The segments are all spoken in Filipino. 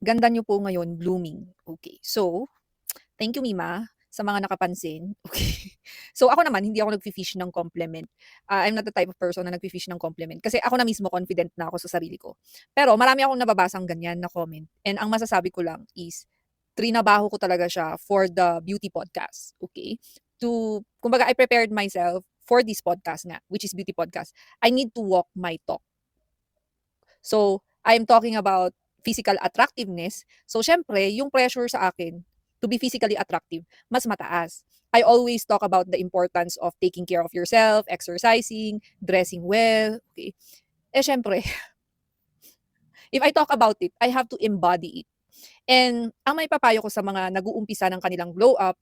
Ganda niyo po ngayon, blooming. Okay. So, thank you Mima, sa mga nakapansin. Okay. So, ako naman hindi ako nagfi-fish ng compliment. I'm not the type of person na nagfi-fish ng compliment kasi ako na mismo confident na ako sa sarili ko. Pero marami akong nababasang ganyan na comment and ang masasabi ko lang is trinabaho ko talaga siya for the beauty podcast, okay? Kumbaga I prepared myself for this podcast nga, which is beauty podcast. I need to walk my talk. So, I'm talking about physical attractiveness. So, syempre, yung pressure sa akin to be physically attractive, mas mataas. I always talk about the importance of taking care of yourself, exercising, dressing well. Okay. Eh, syempre, if I talk about it, I have to embody it. And ang may papayo ko sa mga nag-uumpisa ng kanilang glow up,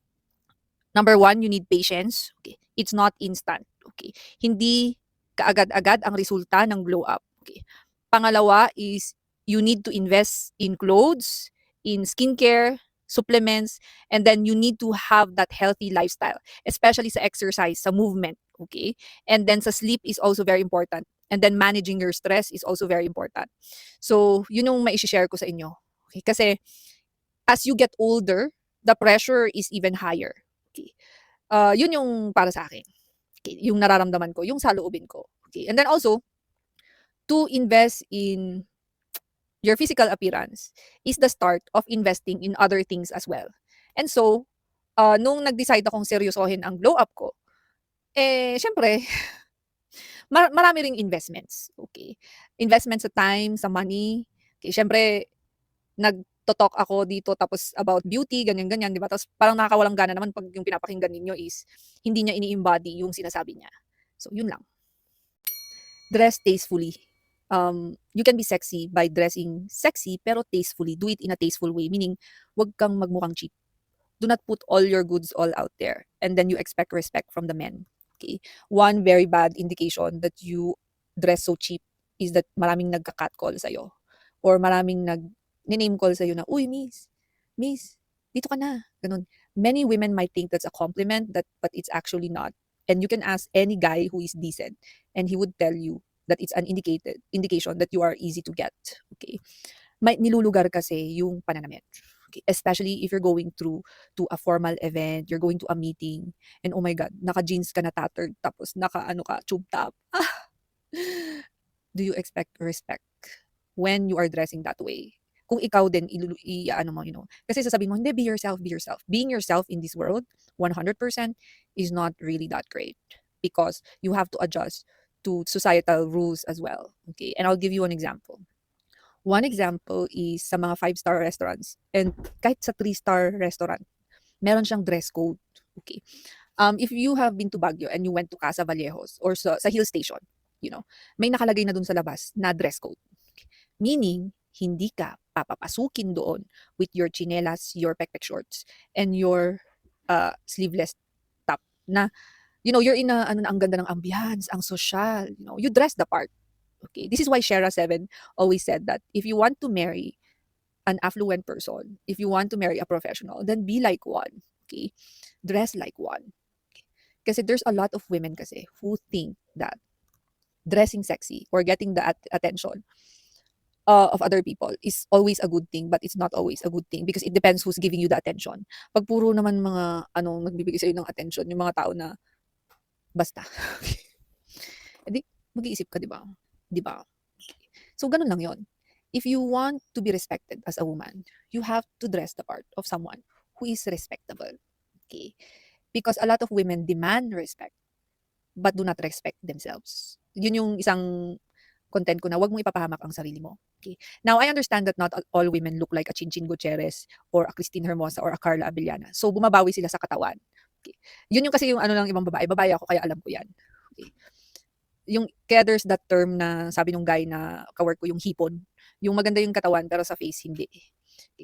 number one, you need patience. Okay. It's not instant. Okay. Hindi kaagad-agad ang resulta ng glow up. Okay. Pangalawa is you need to invest in clothes, in skincare, supplements, and then you need to have that healthy lifestyle, especially sa exercise, sa movement, okay? And then sa sleep is also very important. And then managing your stress is also very important. So, yun yung mai-share ko sa inyo. Okay? Kasi as you get older, the pressure is even higher. Okay? Yun yung para sa akin. Okay? Yung nararamdaman ko, yung saloobin ko. Okay? And then also, to invest in your physical appearance is the start of investing in other things as well. And so, nung nag-decide akong seryosohin ang glow up ko, eh, syempre, marami ring investments. Okay. Investment sa time, sa money. Okay, syempre, nagto-talk ako dito tapos about beauty, ganyan-ganyan, di ba? Tapos parang nakakawalang gana naman pag yung pinapakinggan ninyo is hindi niya ini-embody yung sinasabi niya. So, yun lang. Dress tastefully. You can be sexy by dressing sexy pero tastefully. Do it in a tasteful way. Meaning, wag kang magmukhang cheap. Do not put all your goods all out there and then you expect respect from the men. Okay? One very bad indication that you dress so cheap is that maraming nagka-catcall sa'yo or maraming name call sa'yo na, uy, miss, dito ka na. Ganun. Many women might think that's a compliment, but it's actually not. And you can ask any guy who is decent and he would tell you that it's an indication that you are easy to get. Okay? May nilulugar kasi yung pananamit. Okay? Especially if you're going through to a formal event, you're going to a meeting, and oh my God, naka-jeans ka na tattered, tapos naka-ano ka, tube top. Do you expect respect when you are dressing that way? Kung ikaw din, ano mo, kasi sasabihin mo, hindi, be yourself, be yourself. Being yourself in this world, 100% is not really that great because you have to adjust to societal rules as well. Okay? And I'll give you an example. One example is sa mga five-star restaurants and kahit sa three-star restaurant, meron siyang dress code. Okay. If you have been to Baguio and you went to Casa Vallejos or sa hill station, may nakalagay na dun sa labas na dress code. Meaning, hindi ka papapasukin doon with your chinelas, your pekpek shorts, and your sleeveless top na, you're in a, ano na, ang ganda ng ambiance, ang social, you dress the part. Okay, this is why Shera Seven always said that if you want to marry an affluent person, if you want to marry a professional, then be like one. Okay, dress like one. Kasi there's a lot of women kasi who think that dressing sexy or getting the attention of other people is always a good thing, but it's not always a good thing because it depends who's giving you the attention. Pag puro naman mga nagbibigay sa'yo ng attention, yung mga tao na basta. Edi, mag-iisip ka, di ba? Di ba? So, ganun lang yon. If you want to be respected as a woman, you have to dress the part of someone who is respectable. Okay? Because a lot of women demand respect but do not respect themselves. Yun yung isang content ko na wag mong ipapahamak ang sarili mo. Okay? Now, I understand that not all women look like a Chinchin Gutierrez or a Christine Hermosa or a Carla Abellana. So, bumabawi sila sa katawan. Okay? Yun yung kasi yung ano ng ibang babae. Babae ako, kaya alam ko yan. Okay? Kaya there's that term na sabi nung guy na kawork ko, yung hipon. Yung maganda yung katawan pero sa face hindi.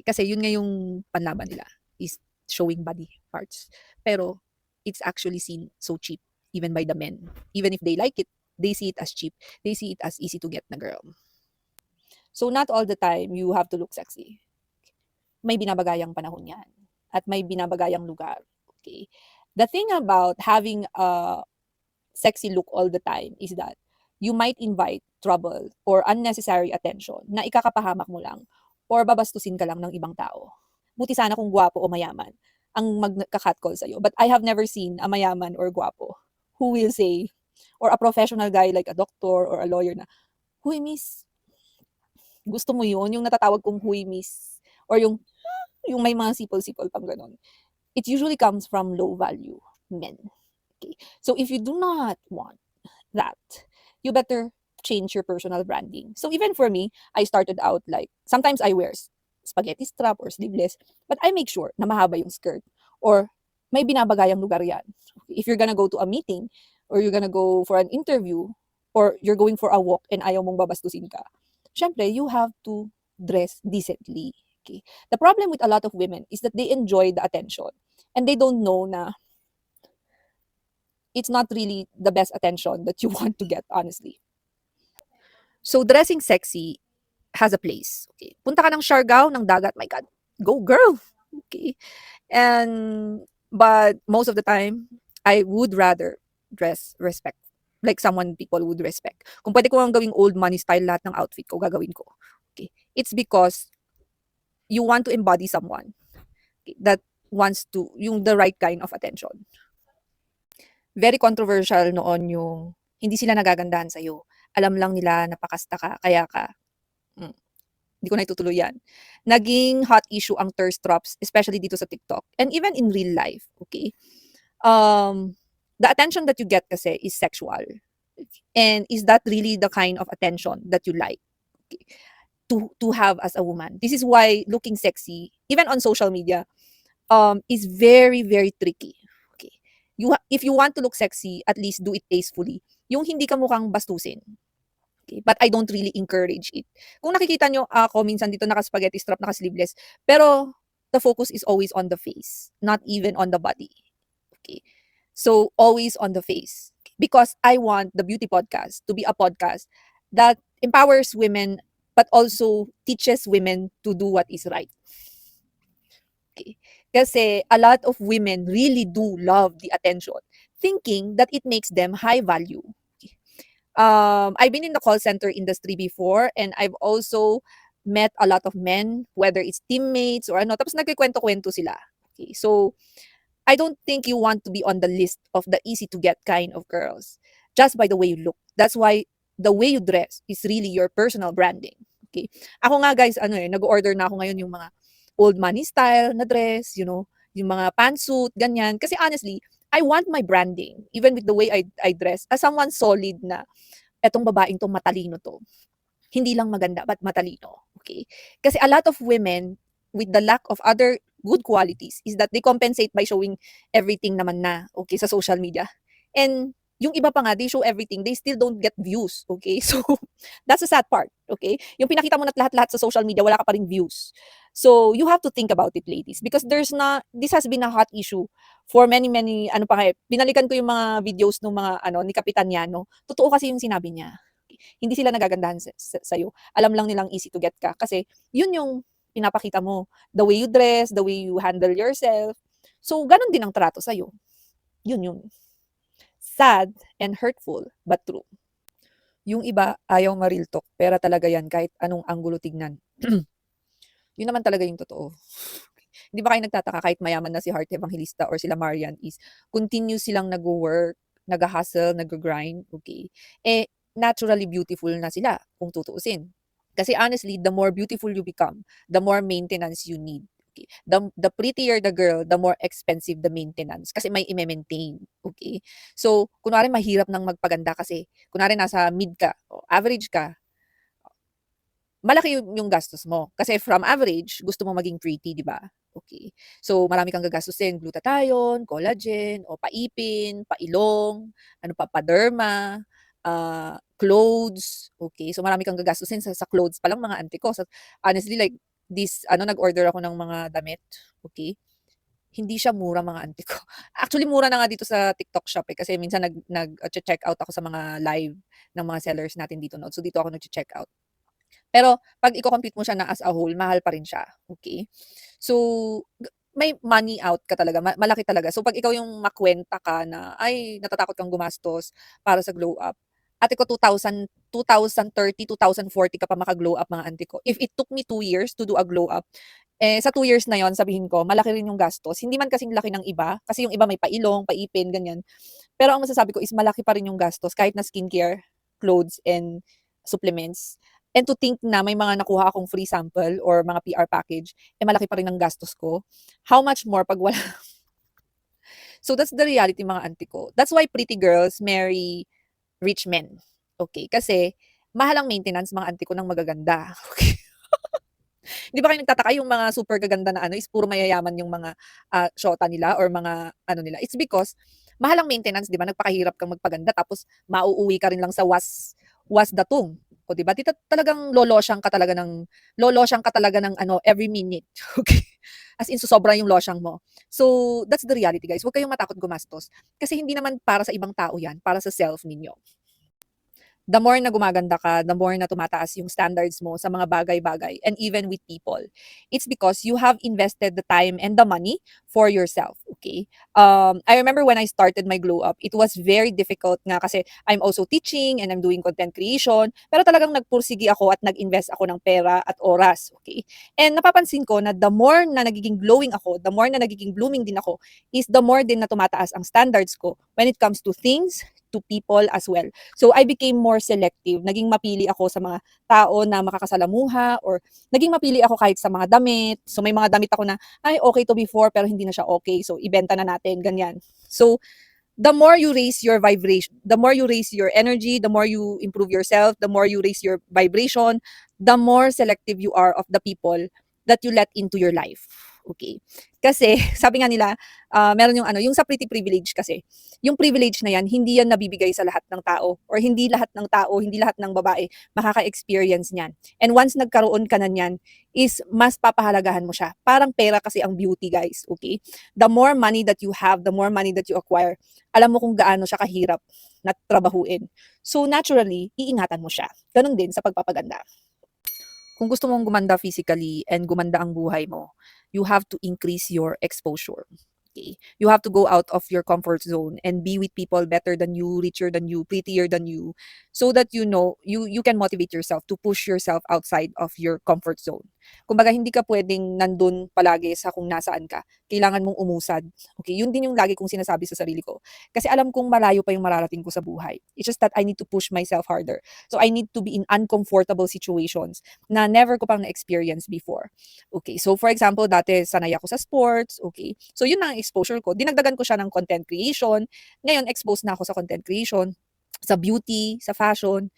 Kasi yun nga yung panlaban nila is showing body parts. Pero it's actually seen so cheap even by the men. Even if they like it, they see it as cheap. They see it as easy to get na girl. So not all the time you have to look sexy. May binabagayang panahon yan. At may binabagayang lugar. Okay? The thing about having a sexy look all the time is that you might invite trouble or unnecessary attention na ikakapahamak mo lang or babastusin ka lang ng ibang tao. Buti sana kung gwapo o mayaman ang magka-catcall sa'yo. But I have never seen a mayaman or gwapo who will say, or a professional guy like a doctor or a lawyer na, "Huy miss, gusto mo yun?" Yung natatawag kong huy miss or yung may mga sipol-sipol pang gano'n. It usually comes from low value men. Okay. So if you do not want that, you better change your personal branding. So even for me, I started out like, sometimes I wear spaghetti strap or sleeveless, but I make sure na mahaba yung skirt or may binabagayang lugar yan. If you're gonna go to a meeting or you're gonna go for an interview or you're going for a walk and ayaw mong babastusin ka, syempre, you have to dress decently. Okay. The problem with a lot of women is that they enjoy the attention and they don't know na it's not really the best attention that you want to get, honestly. So, dressing sexy has a place. Okay. Punta ka ng Siargao, ng dagat, my God, go girl. Okay. But most of the time, I would rather dress respect. Like someone people would respect. Kung pwede ko ang gawing old money style lahat ng outfit ko, gagawin ko. Okay. It's because you want to embody someone, okay, that wants to, yung the right kind of attention. Very controversial noon yung hindi sila nagagandahan sa'yo. Alam lang nila napakasta ka, kaya ka. Hmm, hindi ko na itutuloy yan. Naging hot issue ang thirst traps, especially dito sa TikTok. And even in real life, okay? The attention that you get kasi is sexual. And is that really the kind of attention that you like? Okay, to have as a woman. This is why looking sexy, even on social media, is very, very tricky. Okay. If you want to look sexy, at least do it tastefully. Yung hindi ka mukhang bastusin. Okay. But I don't really encourage it. Kung nakikita nyo ako, minsan dito naka-spaghetti strap, naka-sleeveless, pero the focus is always on the face, not even on the body. Okay. So, always on the face. Because I want the beauty podcast to be a podcast that empowers women but also teaches women to do what is right. Okay. Kasi a lot of women really do love the attention, thinking that it makes them high value. Okay. I've been in the call center industry before and I've also met a lot of men, whether it's teammates or ano, tapos nagkikwento-kwento sila. Okay. So, I don't think you want to be on the list of the easy to get kind of girls just by the way you look. That's why the way you dress is really your personal branding. Okay. Ako nga guys, nag-order na ako ngayon yung mga old money style na dress, yung mga pantsuit, ganyan. Kasi honestly, I want my branding, even with the way I dress, as someone solid na etong babaeng tong matalino to. Hindi lang maganda, but matalino. Okay? Kasi a lot of women with the lack of other good qualities is that they compensate by showing everything naman na, okay, sa social media. And yung iba pa nga, they show everything, they still don't get views, okay? So, that's the sad part, okay? Yung pinakita mo na lahat-lahat sa social media, wala ka pa ring views. So, you have to think about it, ladies, because this has been a hot issue for many, many, binalikan ko yung mga videos ng mga, ni Kapitan Yano. Totoo kasi yung sinabi niya. Hindi sila nagagandahan sa'yo. Alam lang nilang easy to get ka. Kasi, yun yung pinapakita mo. The way you dress, the way you handle yourself. So, ganun din ang trato sa'yo. Yun. Sad and hurtful, but true. Yung iba, ayaw ma-real talk. Pera talaga yan kahit anong anggulo tignan. Yun naman talaga yung totoo. Hindi ba kayo nagtataka kahit mayaman na si Heart Evangelista or sila Marian is continue silang nag-work, nag-hustle, nag-grind, okay? Naturally beautiful na sila kung tutuusin. Kasi honestly, the more beautiful you become, the more maintenance you need. Okay? The prettier the girl, the more expensive the maintenance. Kasi may i-maintain. Okay? So, kunwari mahirap nang magpaganda kasi, kunwari nasa mid ka, o average ka, malaki yung gastos mo. Kasi from average, gusto mo maging pretty, di ba? Okay. So, marami kang gagastusin. Glutathione, collagen, o paipin, pailong, paderma, clothes. Okay. So, marami kang gagastusin sa clothes pa lang mga auntie ko. So, honestly, like, nag-order ako ng mga damit. Okay. Hindi siya mura mga auntie ko. Actually, mura na nga dito sa TikTok shop eh. Kasi minsan nag-check out ako sa mga live ng mga sellers natin dito. No? So, dito ako nag-check out. Pero 'pag iko-compute mo siya na as a whole, mahal pa rin siya, okay? So, may money out ka talaga, malaki talaga. So, 'pag ikaw yung makuwenta ka na, ay natatakot kang gumastos para sa glow up, ate ko 2030, 2040 ka pa maka-glow up mga auntie ko. If it took me 2 years to do a glow up, eh, sa 2 years na yon sabihin ko malaki rin yung gastos. Hindi man kasing laki ng iba, kasi yung iba may pailong, paipin, ganyan. Pero ang masasabi ko is malaki pa rin yung gastos kahit na skincare, clothes, and supplements. And to think na may mga nakuha akong free sample or mga PR package, eh malaki pa rin ang gastos ko. How much more pag wala. So that's the reality mga auntie ko. That's why pretty girls marry rich men. Okay, kasi mahal ang maintenance mga auntie ko ng magaganda. Okay. 'Di ba kayo nagtataka yung mga super gaganda na ano is puro mayayaman yung mga, shota nila or mga ano nila, it's because mahal ang maintenance 'di ba, nagpakahirap kang magpaganda tapos mauuwi ka rin lang sa was datong. O 'di ba, talagang lolosyang ka talaga ng ano every minute, okay. As in sosobra yung losyang mo. So, that's the reality guys, huwag kayong matakot gumastos, kasi hindi naman para sa ibang tao yan, para sa self ninyo. The more na gumaganda ka, the more na tumataas yung standards mo sa mga bagay-bagay and even with people. It's because you have invested the time and the money for yourself, okay? I remember when I started my glow up, it was very difficult nga kasi I'm also teaching and I'm doing content creation, pero talagang nagpursigi ako at nag-invest ako ng pera at oras, okay? And napapansin ko na the more na nagiging glowing ako, the more na nagiging blooming din ako, is the more din na tumataas ang standards ko when it comes to things, to people as well. So I became more selective. Naging mapili ako sa mga tao na makakasalamuha or naging mapili ako kahit sa mga damit. So may mga damit ako na, ay okay to before pero hindi na siya okay. So ibenta na natin, ganyan. So the more you raise your vibration, the more you raise your energy, the more you improve yourself, the more you raise your vibration, the more selective you are of the people that you let into your life. Okay. Kasi sabi nga nila, meron yung ano, yung sa pretty privilege kasi. Yung privilege na yan, hindi yan nabibigay sa lahat ng tao or hindi lahat ng tao, hindi lahat ng babae makaka-experience niyan. And once nagkaroon ka na niyan, is mas papahalagahan mo siya. Parang pera kasi ang beauty, guys. Okay? The more money that you have, the more money that you acquire, alam mo kung gaano siya kahirap na trabahuin. So naturally, iingatan mo siya. Ganun din sa pagpapaganda. Kung gusto mong gumanda physically and gumanda ang buhay mo, you have to increase your exposure. Okay? You have to go out of your comfort zone and be with people better than you, richer than you, prettier than you, so that you know you can motivate yourself to push yourself outside of your comfort zone. Kumbaga hindi ka pwedeng nandun palagi sa kung nasaan ka. Kailangan mong umusad. Okay? Yun din yung lagi kong sinasabi sa sarili ko. Kasi alam kong malayo pa yung mararating ko sa buhay. It's just that I need to push myself harder. So I need to be in uncomfortable situations na never ko pang na-experience before. Okay, so for example, dati sanay ako sa sports, okay. So yun na ang exposure ko. Dinagdagan ko siya ng content creation. Ngayon, exposed na ako sa content creation, sa beauty, sa fashion.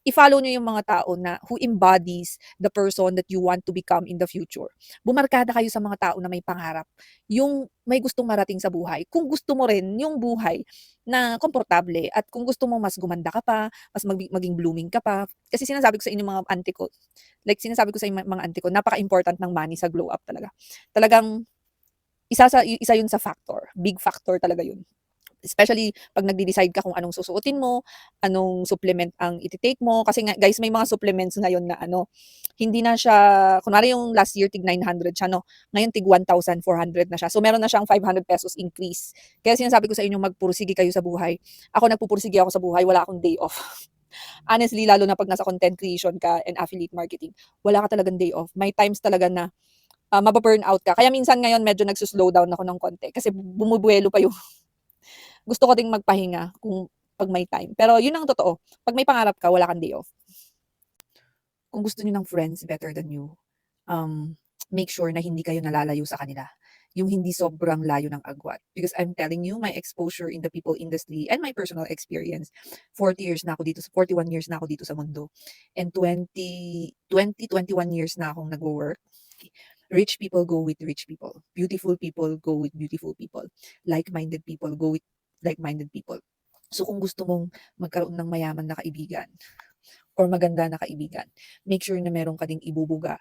I-follow nyo yung mga tao na who embodies the person that you want to become in the future. Bumarkada kayo sa mga tao na may pangarap, yung may gustong marating sa buhay. Kung gusto mo rin yung buhay na komportable at kung gusto mo mas gumanda ka pa, mas maging blooming ka pa. Kasi sinasabi ko sa inyo mga auntie ko, like sinasabi ko sa inyo mga auntie ko, napaka-important ng money sa glow up talaga. Talagang isa yun sa factor. Big factor talaga yun. Especially 'pag nagde-decide ka kung anong susuotin mo, anong supplement ang ite-take mo. Kasi nga guys, may mga supplements ngayon na ano, hindi na siya kunwari yung last year tig 900 siya 'no, ngayon tig 1,400 na siya. So meron na siyang ₱500 increase. Kaya sinasabi ko sa inyo magpursige kayo sa buhay. Ako nagpupursige ako sa buhay, wala akong day off. Honestly, lalo na 'pag nasa content creation ka and affiliate marketing, wala ka talagang day off. May times talaga na, mabu-burnout ka. Kaya minsan ngayon medyo nagso-slow down ako ng konti kasi bumubuwelo pa yung gusto ko ding magpahinga kung 'pag may time. Pero yun ang totoo, 'pag may pangarap ka wala kang day off. Kung gusto niyo ng friends better than you, make sure na hindi kayo nalalayo sa kanila. Yung hindi sobrang layo ng agwat. Because I'm telling you, my exposure in the people industry and my personal experience, 40 years na ako dito, 41 years na ako dito sa mundo. And 21 years na akong nagwo-work. Rich people go with rich people. Beautiful people go with beautiful people. Like-minded people go with like-minded people. So kung gusto mong magkaroon ng mayaman na kaibigan or maganda na kaibigan, make sure na meron ka ding ibubuga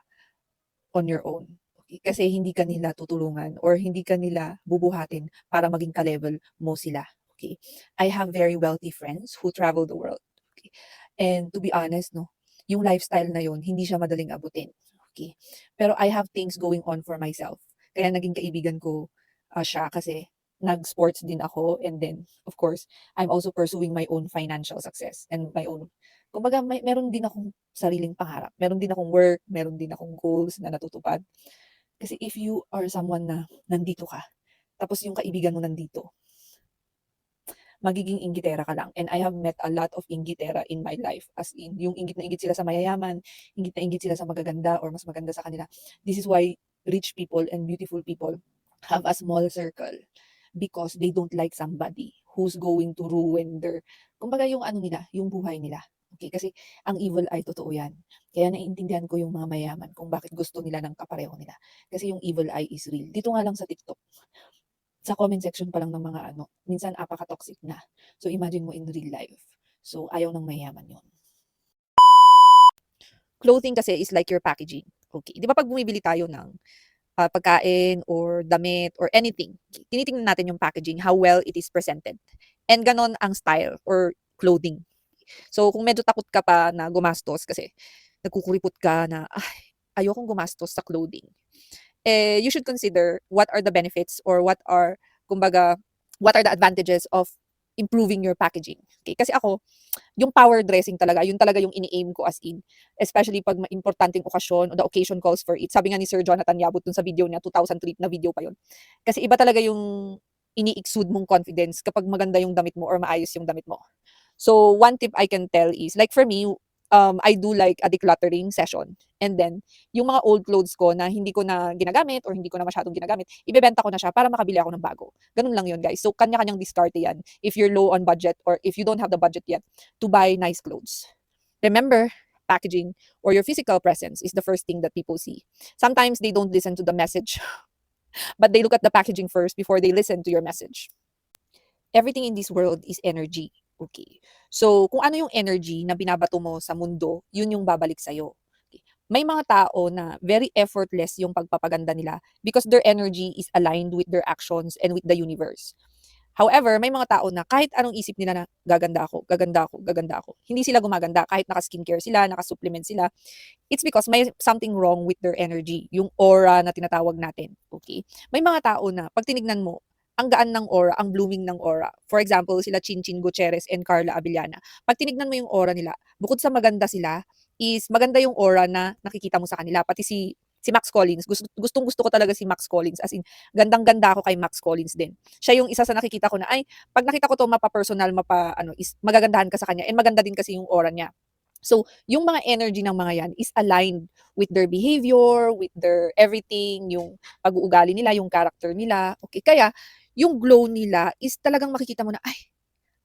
on your own. Okay? Kasi hindi ka nila tutulungan or hindi ka nila bubuhatin para maging ka-level mo sila. Okay? I have very wealthy friends who travel the world. Okay? And to be honest, no, yung lifestyle na yun, hindi siya madaling abutin. Okay? Pero I have things going on for myself. Kaya naging kaibigan ko siya kasi nag-sports din ako, and then of course, I'm also pursuing my own financial success and my own, kumbaga meron din akong sariling pangarap, meron din akong work, meron din akong goals na natutupad. Kasi if you are someone na nandito ka, tapos yung kaibigan mo nandito, magiging inggitera ka lang. And I have met a lot of inggitera in my life. As in, yung inggit na inggit sila sa mayayaman, inggit na inggit sila sa magaganda or mas maganda sa kanila. This is why rich people and beautiful people have a small circle, because they don't like somebody who's going to ruin their, kumbaga yung ano nila, yung buhay nila. Okay, kasi ang evil ay totoo yan. Kaya naiintindihan ko yung mga mayaman kung bakit gusto nila ng kapareho nila. Kasi yung evil eye is real. Dito nga lang sa TikTok, sa comment section pa lang ng mga ano, minsan apaka-toxic na. So imagine mo in real life. So ayaw ng mayaman yun. Clothing kasi is like your packaging. Okay. Di ba pag bumibili tayo ng pagkain or damit or anything, tinitingnan natin yung packaging, how well it is presented. And ganon ang style or clothing. So kung medyo takot ka pa na gumastos kasi nagkukuripot ka na, ay, ayokong gumastos sa clothing, you should consider what are the benefits or kumbaga, what are the advantages of improving your packaging. Okay? Kasi ako, yung power dressing talaga, yun talaga yung ini-aim ko as in. Especially pag importanteng okasyon o the occasion calls for it. Sabi nga ni Sir Jonathan Yabut dun sa video niya, 2003 na video pa yun. Kasi iba talaga yung ini-exude mong confidence kapag maganda yung damit mo or maayos yung damit mo. So, one tip I can tell is, like for me, I do like a decluttering session. And then, yung mga old clothes ko na hindi ko na ginagamit or hindi ko na masyadong ginagamit, ibebenta ko na siya para makabili ako ng bago. Ganun lang yun, guys. So, kanya-kanyang diskarte yan. If you're low on budget or if you don't have the budget yet to buy nice clothes. Remember, packaging or your physical presence is the first thing that people see. Sometimes they don't listen to the message, but they look at the packaging first before they listen to your message. Everything in this world is energy. Okay. So, kung ano yung energy na binabato mo sa mundo, yun yung babalik sa'yo. Okay. May mga tao na very effortless yung pagpapaganda nila because their energy is aligned with their actions and with the universe. However, may mga tao na kahit anong isip nila na gaganda ako, gaganda ako, gaganda ako, hindi sila gumaganda kahit naka-skincare sila, naka-supplement sila. It's because may something wrong with their energy, yung aura na tinatawag natin. Okay? May mga tao na pag tinignan mo, ang gaan ng aura, ang blooming ng aura. For example, sila Chinchin Gutierrez and Carla Abellana. Pag tinignan mo yung aura nila, bukod sa maganda sila, is maganda yung aura na nakikita mo sa kanila. Pati si Max Collins, gustong-gusto ko talaga si Max Collins. As in, gandang-ganda ako kay Max Collins din. Siya yung isa sa nakikita ko na, ay, pag nakita ko to mapa-personal, is magagandahan ka sa kanya. And maganda din kasi yung aura niya. So, yung mga energy ng mga yan is aligned with their behavior, with their everything, yung pag-uugali nila, yung character nila. Okay, kaya yung glow nila is talagang makikita mo na, ay,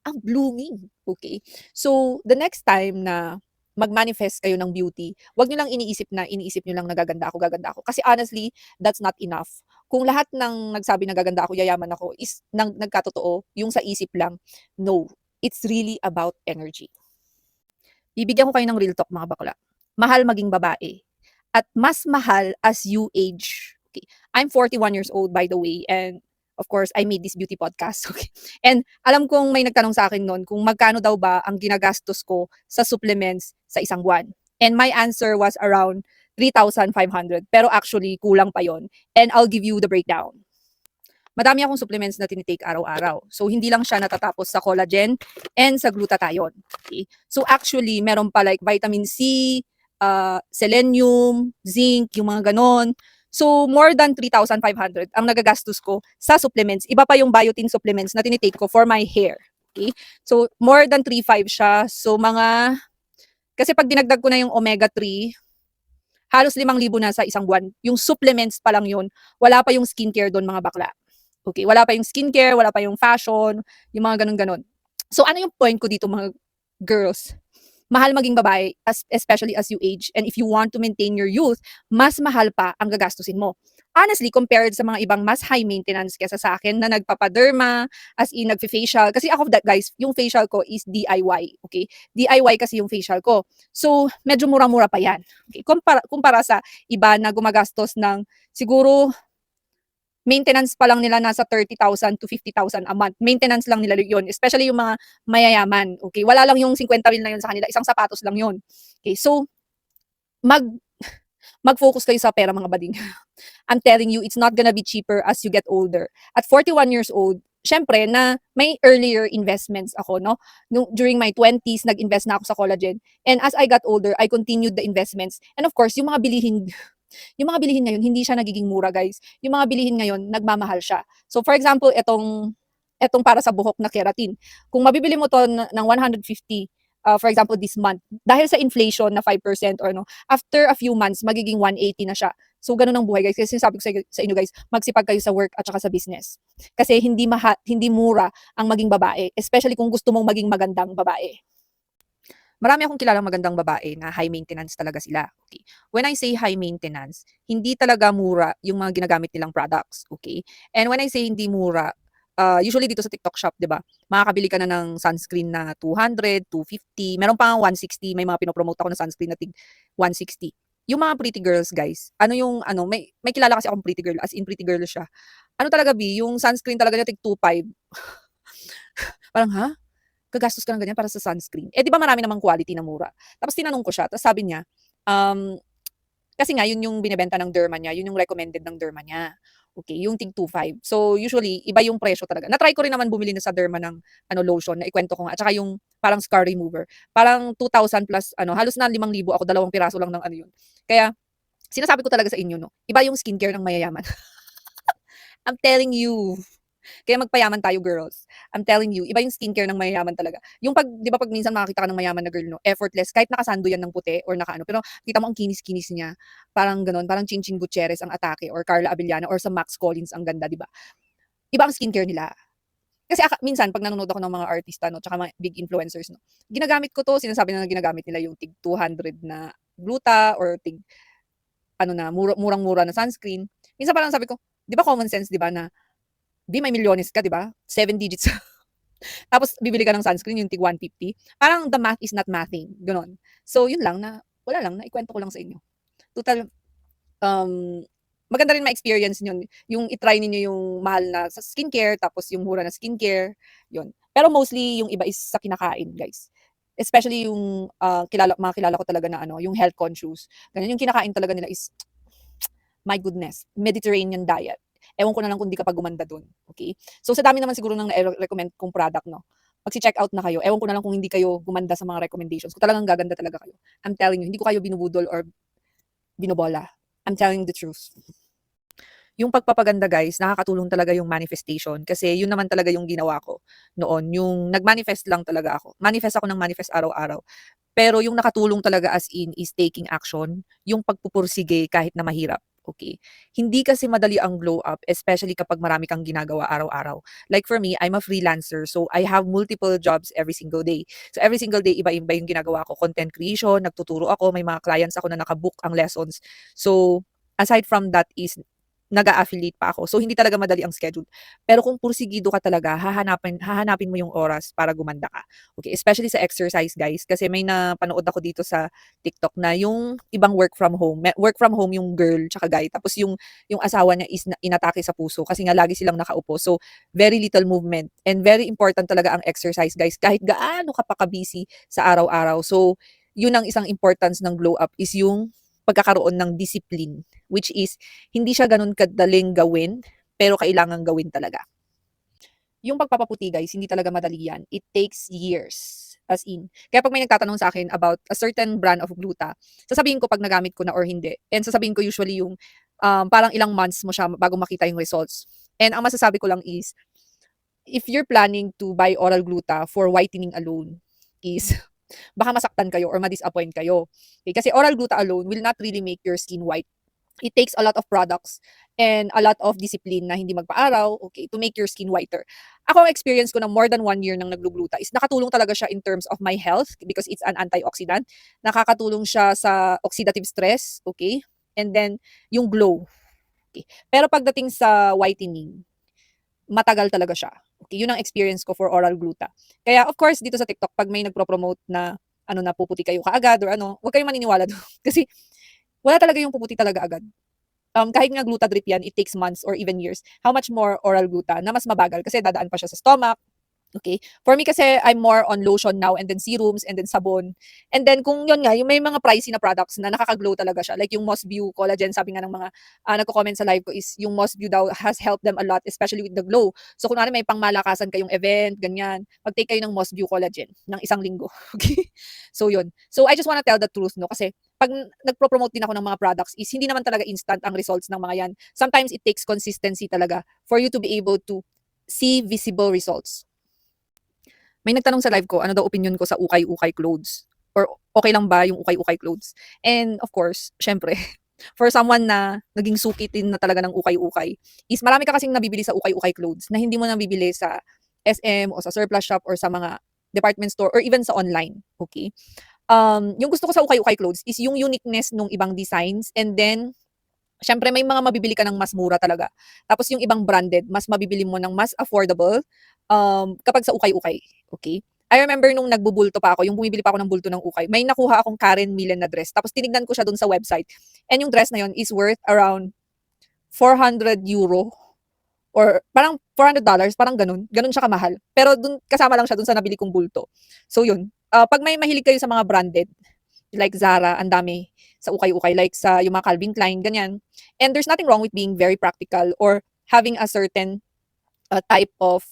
ang blooming. Okay? So, the next time na mag-manifest kayo ng beauty, wag nyo lang iniisip nyo lang na gaganda ako, gaganda ako. Kasi honestly, that's not enough. Kung lahat ng nagsabi na gaganda ako, yayaman ako, is nagkatotoo, yung sa isip lang, no. It's really about energy. Bibigyan ko kayo ng real talk, mga bakla. Mahal maging babae. At mas mahal as you age. Okay. I'm 41 years old, by the way, and of course, I made this beauty podcast. Okay. And alam kong may nagtanong sa akin noon kung magkano daw ba ang ginagastos ko sa supplements sa isang buwan. And my answer was around 3,500. Pero actually, kulang pa yon. And I'll give you the breakdown. Madami akong supplements na tinitake araw-araw. So, hindi lang siya natatapos sa collagen and sa glutathione. Okay? So, actually, meron pa like vitamin C, selenium, zinc, yung mga ganon. So, more than 3,500 ang nagagastos ko sa supplements. Iba pa yung biotin supplements na tinitake ko for my hair. Okay? So, more than 3,500 siya. So, kasi pag dinagdag ko na yung omega-3, halos 5,000 na sa isang buwan. Yung supplements pa lang yun. Wala pa yung skincare doon, mga bakla. Okay, wala pa yung skincare, wala pa yung fashion, yung mga ganun-ganon. So, ano yung point ko dito, mga girls? Mahal maging babae, especially as you age. And if you want to maintain your youth, mas mahal pa ang gagastusin mo. Honestly, compared sa mga ibang mas high maintenance kesa sa akin na nagpapaderma, as in nagfi-facial. Kasi ako, guys, yung facial ko is DIY. Okay? DIY kasi yung facial ko. So, medyo mura-mura pa yan. Okay? Kumpara sa iba na gumagastos ng siguro maintenance pa lang nila nasa 30,000 to 50,000 a month. Maintenance lang nila yun. Especially yung mga mayayaman. Okay? Wala lang yung 50,000 na yun sa kanila. Isang sapatos lang yun. Okay? So, mag-focus kayo sa pera mga bading. I'm telling you, it's not gonna be cheaper as you get older. At 41 years old, syempre na may earlier investments ako, no? During my 20s, nag-invest na ako sa collagen. And as I got older, I continued the investments. And of course, yung mga bilihin, yung mga bilihin ngayon, hindi siya nagiging mura, guys. Yung mga bilihin ngayon, nagmamahal siya. So, for example, etong para sa buhok na keratin. Kung mabibili mo to ng 150, for example, this month, dahil sa inflation na 5% or no, after a few months, magiging 180 na siya. So, ganun ang buhay, guys. Kasi sinasabi ko sa inyo, guys, magsipag kayo sa work at saka sa business. Kasi hindi mura ang maging babae, especially kung gusto mong maging magandang babae. Marami akong kilalang magandang babae na high maintenance talaga sila, okay. When I say high maintenance, hindi talaga mura yung mga ginagamit nilang products, okay. And when I say hindi mura, usually dito sa TikTok shop, 'di ba? Makakabili ka na ng sunscreen na 200, 250, meron pa ngang 160, may mga pino-promote ako na sunscreen na tig 160. Yung mga pretty girls, guys, may kilala kasi akong pretty girl, as in pretty girl siya. Ano talaga yung sunscreen talaga niya tig 2.5. Parang, ha? Gagastos ka ng ganyan para sa sunscreen. Eh, 'di ba marami namang quality na mura. Tapos tinanong ko siya, tapos sabi niya, um, kasi nga yun yung binebenta ng derma niya, yun yung recommended ng derma niya. Okay, yung tig 2.5. So, usually iba yung presyo talaga. Na-try ko rin naman bumili na sa derma ng lotion na ikuwento ko nga, at saka yung parang scar remover. Parang 2,000 plus halos na 5,000 ako, 2 piraso lang ng yun. Kaya sinasabi ko talaga sa inyo 'no, iba yung skincare ng mayayaman. I'm telling you. Kaya magpayaman tayo, girls. I'm telling you, iba yung skincare ng mayayaman talaga. Yung 'di ba pag minsan makakita ka ng mayaman na girl, no, effortless, kahit nakasando yan ng puti or nakaano, pero kita mo ang kinis-kinis niya. Parang gano'n, parang Chinchin Gutierrez ang atake or Carla Abellana or sa Max Collins ang ganda, 'di ba? Iba ang skincare nila. Kasi minsan pag nanonood ako ng mga artista, no, tsaka mga big influencers, no, ginagamit ko 'to, sinasabi na ginagamit nila yung tig 200 na gluta or tig ano na, murang-mura na sunscreen. Minsan parang sabi ko, 'di ba common sense, 'di ba, na 'di may milyones ka, 'di ba? 7 digits. Tapos bibili ka ng sunscreen yung tig 150. Parang the math is not mathing, gano'n. So yun lang, wala lang, naikwento ko lang sa inyo. Total, um, maganda rin ma-experience niyo yung i-try ninyo yung mahal na sa skincare tapos yung mura na skincare, yun. Pero mostly yung iba is sa kinakain, guys. Especially yung, mga kilala ko talaga na yung health conscious, ganun. Yung kinakain talaga nila is, my goodness, Mediterranean diet. Ewan ko na lang kung di ka pa gumanda dun, okay. So sa dami naman siguro ng recommend kong product, 'no, magche-check out na kayo. Ewan ko na lang kung hindi kayo gumanda sa mga recommendations ko, talagang gaganda talaga kayo. I'm telling you, hindi ko kayo binubudol or binobola. I'm telling the truth. Yung pagpapaganda, guys, nakakatulong talaga yung manifestation kasi yun naman talaga yung ginawa ko noon, yung nag-manifest lang talaga ako. Manifest ako ng manifest araw-araw. Pero yung nakatulong talaga as in is taking action, yung pagpupursige kahit na mahirap, okay. Hindi kasi madali ang glow up, especially kapag marami kang ginagawa araw-araw. Like for me, I'm a freelancer, so I have multiple jobs every single day. So every single day, iba-iba yung ginagawa ko. Content creation, nagtuturo ako, may mga clients ako na nakabook ang lessons. So aside from that is nag-a-affiliate pa ako. So hindi talaga madali ang schedule. Pero kung pursigido ka talaga, hahanapin mo yung oras para gumanda ka. Okay, especially sa exercise, guys, kasi may napanood ako dito sa TikTok na yung ibang work from home yung girl tsaka guy, tapos yung asawa niya is inatake sa puso kasi nga lagi silang nakaupo. So very little movement and very important talaga ang exercise, guys, kahit gaano ka pa ka-busy sa araw-araw. So yun ang isang importance ng glow up is yung pagkakaroon ng discipline, which is hindi siya gano'n kadaling gawin, pero kailangang gawin talaga. Yung pagpapaputi, guys, hindi talaga madali yan. It takes years. As in. Kaya pag may nagtatanong sa akin about a certain brand of gluta, sasabihin ko pag nagamit ko na or hindi. And sasabihin ko usually yung parang ilang months mo siya bago makita yung results. And ang masasabi ko lang is, if you're planning to buy oral gluta for whitening alone, is baka masaktan kayo or ma-disappoint kayo. Okay? Kasi oral gluta alone will not really make your skin white. It takes a lot of products and a lot of discipline na hindi magpa-araw, okay, to make your skin whiter. Ako, ang experience ko na more than 1 year nang naglugluta is nakatulong talaga siya in terms of my health because it's an antioxidant. Nakakatulong siya sa oxidative stress, okay? And then, yung glow. Okay. Pero pagdating sa whitening, matagal talaga siya. Okay, yun ang experience ko for oral gluta. Kaya of course, dito sa TikTok, pag may nagpro-promote na na puputi kayo kaagad or huwag kayong maniniwala do'n. Kasi wala talaga yung puputi talaga agad. Kahit nga gluta drip yan, it takes months or even years. How much more oral gluta na mas mabagal kasi dadaan pa siya sa stomach, Okay? For me kasi, I'm more on lotion now and then serums and then sabon. And then kung yun nga, yung may mga pricey na products na nakaka-glow talaga siya. Like yung Moss View Collagen, sabi nga ng mga nagko-comment sa live ko is yung Moss View daw has helped them a lot, especially with the glow. So kunwari may pangmalakasan kayong event, ganyan, mag-take kayo ng Moss View Collagen ng 1 linggo. Okay? So yun. So I just wanna tell the truth, no? Kasi pag nagpo-promote din ako ng mga products is hindi naman talaga instant ang results ng mga yan. Sometimes it takes consistency talaga for you to be able to see visible results. May nagtanong sa live ko, ano daw opinion ko sa ukay-ukay clothes? Or okay lang ba yung ukay-ukay clothes? And of course, syempre, for someone na naging sukitin na talaga ng ukay-ukay, is marami ka kasing nabibili sa ukay-ukay clothes na hindi mo nabibili sa SM o sa surplus shop or sa mga department store or even sa online. Okay? Yung gusto ko sa ukay-ukay clothes is yung uniqueness ng ibang designs, and then siyempre may mga mabibili ka ng mas mura talaga. Tapos yung ibang branded, mas mabibili mo ng mas affordable, kapag sa ukay-ukay, okay? I remember nung nagbubulto pa ako, yung bumibili pa ako ng bulto ng ukay, may nakuha akong Karen Millen na dress. Tapos tinignan ko siya dun sa website. And yung dress na yun is worth around €400 or parang $400, parang ganun. Ganun siya kamahal. Pero dun kasama lang siya dun sa nabili kong bulto. So yun, 'pag may mahilig kayo sa mga branded, like Zara, ang dami sa ukay-ukay, like sa yung mga Calvin Klein, ganyan. And there's nothing wrong with being very practical or having a certain type of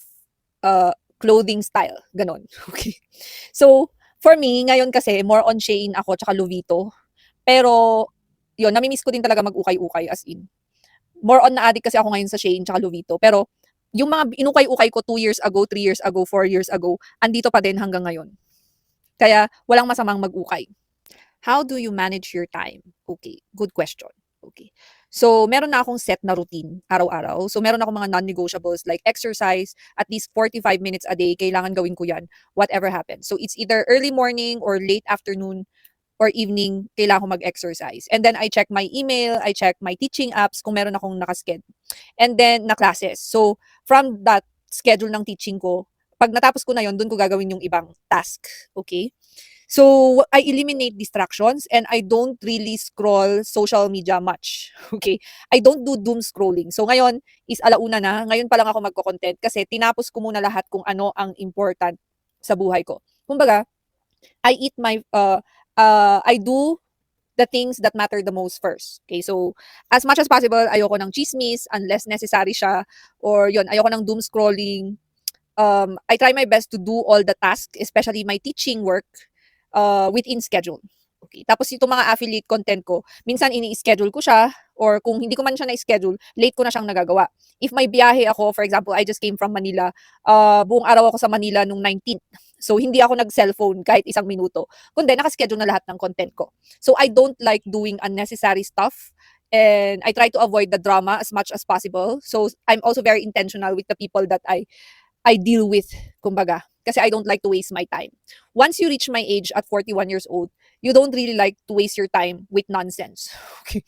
clothing style, ganon. Okay. So, for me, ngayon kasi, more on Shein ako, tsaka Lovito. Pero, yun, namimiss ko din talaga mag-ukay-ukay, as in. More on na-addict kasi ako ngayon sa Shein tsaka Lovito. Pero, yung mga inukay-ukay ko 2 years ago, 3 years ago, 4 years ago, andito pa din hanggang ngayon. Kaya, walang masamang mag-ukay. How do you manage your time? Okay, good question. Okay. So, meron na akong set na routine araw-araw. So, meron akong mga non-negotiables like exercise, at least 45 minutes a day, kailangan gawin ko yan, whatever happens. So, it's either early morning or late afternoon or evening, kailangan ko mag-exercise. And then, I check my email, I check my teaching apps kung meron akong nakasked. And then, na classes. So, from that schedule ng teaching ko, pag natapos ko na yon, dun ko gagawin yung ibang task. Okay? So, I eliminate distractions and I don't really scroll social media much. Okay? I don't do doom scrolling. So, ngayon is alauna na. Ngayon pa lang ako magko-content kasi tinapos ko muna lahat kung ano ang important sa buhay ko. Kumbaga, I do the things that matter the most first. Okay? So, as much as possible, ayoko ng chismis unless necessary siya, or yon, ayoko ng doom scrolling. I try my best to do all the tasks, especially my teaching work, within schedule. Okay. Tapos itong mga affiliate content ko, minsan ini-schedule ko siya, or kung hindi ko man siya na-schedule, late ko na siyang nagagawa. If may biyahe ako, for example, I just came from Manila, buong araw ako sa Manila nung 19th. So, hindi ako nag-cellphone kahit 1 minuto. Kundi, nakaschedule na lahat ng content ko. So, I don't like doing unnecessary stuff. And I try to avoid the drama as much as possible. So, I'm also very intentional with the people that I deal with, kumbaga. Kasi I don't like to waste my time. Once you reach my age at 41 years old, you don't really like to waste your time with nonsense. Okay.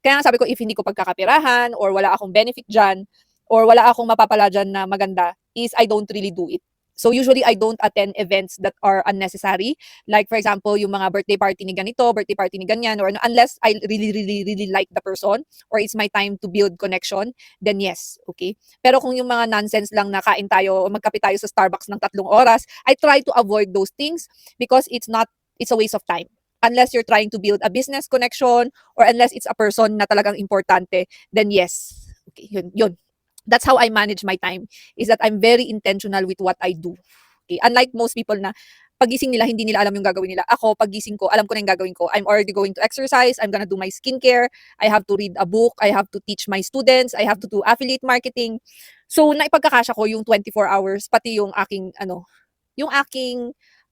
Kaya nga sabi ko, if hindi ko pagkakapirahan, or wala akong benefit dyan, or wala akong mapapala dyan na maganda, is I don't really do it. So usually, I don't attend events that are unnecessary. Like for example, yung mga birthday party ni ganito, birthday party ni ganyan, or ano, unless I really, really, really like the person, or it's my time to build connection, then yes, okay? Pero kung yung mga nonsense lang na kain tayo, o magkape tayo sa Starbucks ng 3 oras, I try to avoid those things because it's a waste of time. Unless you're trying to build a business connection, or unless it's a person na talagang importante, then yes. Okay, yun. That's how I manage my time, is that I'm very intentional with what I do. Okay? Unlike most people na pagising nila, hindi nila alam yung gagawin nila. Ako, pagising ko, alam ko na yung gagawin ko. I'm already going to exercise. I'm gonna do my skincare. I have to read a book. I have to teach my students. I have to do affiliate marketing. So, naipagkakasya ko yung 24 hours, pati yung aking,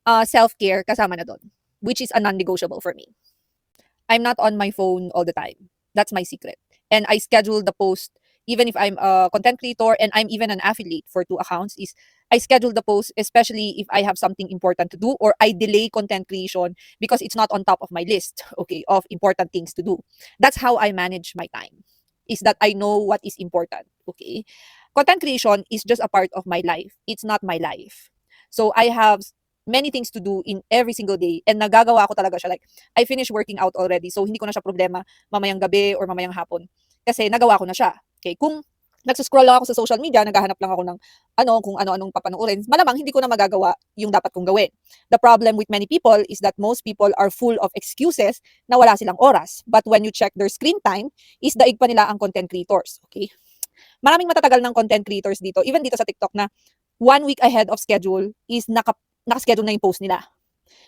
self-care kasama na doon, which is a non-negotiable for me. I'm not on my phone all the time. That's my secret. And I schedule the post, even if I'm a content creator and I'm even an affiliate for 2 accounts, is I schedule the post, especially if I have something important to do, or I delay content creation because it's not on top of my list, okay, of important things to do. That's how I manage my time, is that I know what is important, okay? Content creation is just a part of my life. It's not my life. So I have many things to do in every single day, and nagagawa ko talaga siya. Like, I finished working out already, so hindi ko na siya problema mamayang gabi or mamayang hapon. Kasi nagawa ko na siya. Okay, kung nagso-scroll lang ako sa social media, naghahanap lang ako ng kung ano-anong papanoorin, malamang hindi ko na magagawa yung dapat kong gawin. The problem with many people is that most people are full of excuses na wala silang oras. But when you check their screen time, is daig pa nila ang content creators, okay? Maraming matatagal ng content creators dito, even dito sa TikTok na 1 week ahead of schedule is naka-schedule na yung post nila.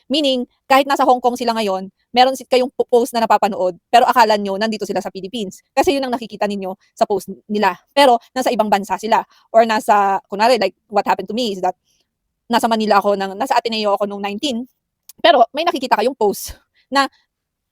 Meaning, kahit nasa Hong Kong sila ngayon, meron kayong post na napapanood, pero akala nyo nandito sila sa Philippines. Kasi yun ang nakikita ninyo sa post nila. Pero nasa ibang bansa sila. Or nasa, kunwari, like what happened to me is that nasa Manila ako, nasa Ateneo ako nung 19, pero may nakikita kayong post na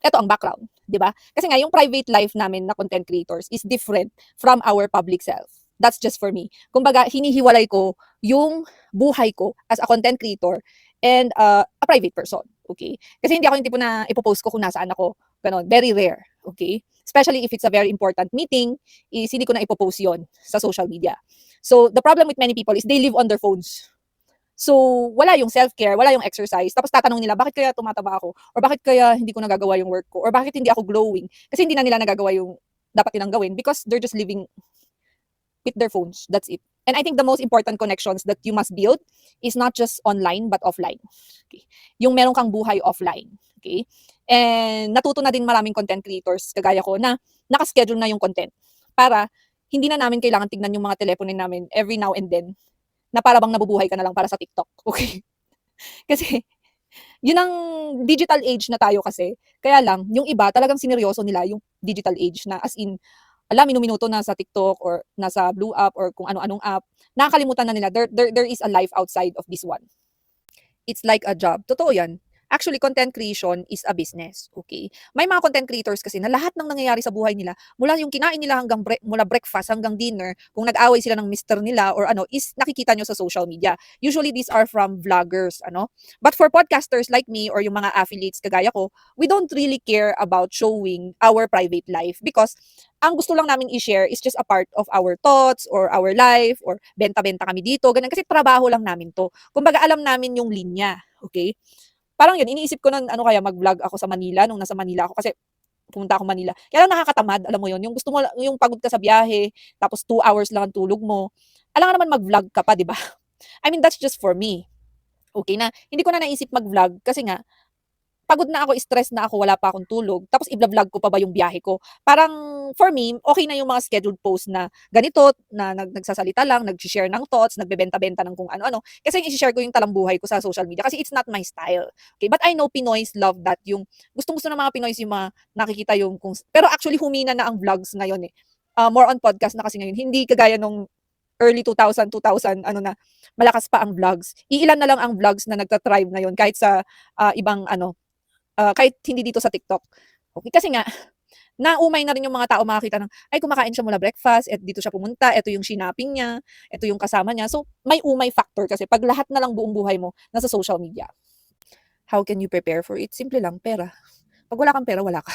eto ang background, di ba? Kasi nga, yung private life namin na content creators is different from our public self. That's just for me. Kumbaga, hinihiwalay ko yung buhay ko as a content creator and a private person. Okay? Kasi hindi ako yung tipo na ipopost ko kung nasaan ako. Ganon. Very rare. Okay? Especially if it's a very important meeting, is hindi ko na ipopost yon sa social media. So, the problem with many people is they live on their phones. So, wala yung self-care, wala yung exercise. Tapos tatanong nila, bakit kaya tumataba ako? Or bakit kaya hindi ko nagagawa yung work ko? Or bakit hindi ako glowing? Kasi hindi na nila nagagawa yung dapat nilang gawin because they're just living with their phones. That's it. And I think the most important connections that you must build is not just online but offline. Okay? Yung meron kang buhay offline. Okay? And natuto na din maraming content creators kagaya ko na nakaschedule na yung content para hindi na namin kailangan tignan yung mga telepono namin every now and then na para bang nabubuhay ka na lang para sa TikTok. Okay? Kasi yun ang digital age na tayo kasi. Kaya lang, yung iba talagang sineryoso nila yung digital age na as in, minuminuto na sa TikTok or nasa Blue app or kung ano-anong app. Nakakalimutan na nila, there is a life outside of this one. It's like a job. Totoo yan. Actually, content creation is a business. Okay? May mga content creators kasi na lahat ng nangyayari sa buhay nila, mula yung kinain nila mula breakfast hanggang dinner, kung nag-away sila ng mister nila or is nakikita nyo sa social media. Usually, these are from vloggers. But for podcasters like me or yung mga affiliates kagaya ko, we don't really care about showing our private life because ang gusto lang namin i-share is just a part of our thoughts or our life or benta-benta kami dito. Ganun. Kasi trabaho lang namin to. Kumbaga, alam namin yung linya. Okay? Parang yun, iniisip ko nun, kaya mag-vlog ako sa Manila, nung nasa Manila ako, kasi pumunta ako Manila. Kaya lang nakakatamad, alam mo yun, yung gusto mo, yung pagod ka sa biyahe, tapos 2 hours lang ang tulog mo. Alam nga naman mag-vlog ka pa, di ba? I mean, that's just for me. Okay na, hindi ko na naisip mag-vlog kasi nga, pagod na ako, stress na ako, wala pa akong tulog, tapos i-vlog ko pa ba yung biyahe ko? Parang, for me, okay na yung mga scheduled post na ganito, na nagsasalita lang, nag-share ng thoughts, nagbebenta-benta ng kung ano-ano. Kasi i-share ko yung talambuhay ko sa social media kasi it's not my style. Okay? But I know Pinoys love that. Yung gustong-gusto ng mga Pinoys yung mga nakikita yung pero actually humina na ang vlogs ngayon eh. More on podcast na kasi ngayon. Hindi kagaya nung early 2000, malakas pa ang vlogs. Iilan na lang ang vlogs na nagta-thrive ngayon kahit sa ibang kahit hindi dito sa TikTok. Okay, kasi nga, naumay na rin yung mga tao makakita ng, ay kumakain siya mula breakfast, at dito siya pumunta, eto yung shinaping niya, eto yung kasama niya. So, may umay factor kasi pag lahat na lang buong buhay mo nasa social media. How can you prepare for it? Simple lang, pera. Pag wala kang pera, wala ka.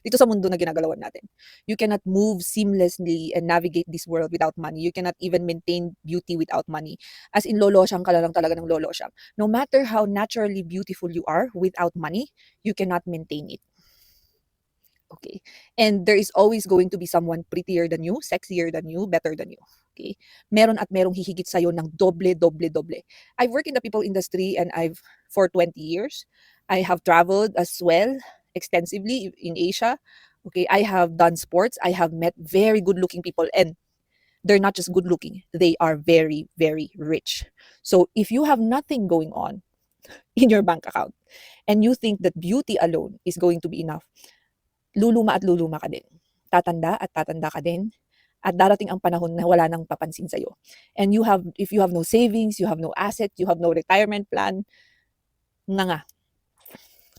Dito sa mundo na ginagalawan natin. You cannot move seamlessly and navigate this world without money. You cannot even maintain beauty without money. As in, lolosyang ka lang talaga ng lolosyang. No matter how naturally beautiful you are, without money, you cannot maintain it. Okay? And there is always going to be someone prettier than you, sexier than you, better than you. Okay? Meron at merong hihigit sa'yo ng doble, doble, doble. I've worked in the people industry and for 20 years. I have traveled as well extensively in Asia. Okay, I have done sports. I have met very good-looking people, and they're not just good-looking. They are very, very rich. So if you have nothing going on in your bank account, and you think that beauty alone is going to be enough, luluma at luluma ka din. Tatanda at tatanda ka din. At darating ang panahon na wala nang papansin sa'yo. And if you have no savings, you have no asset, you have no retirement plan, nga.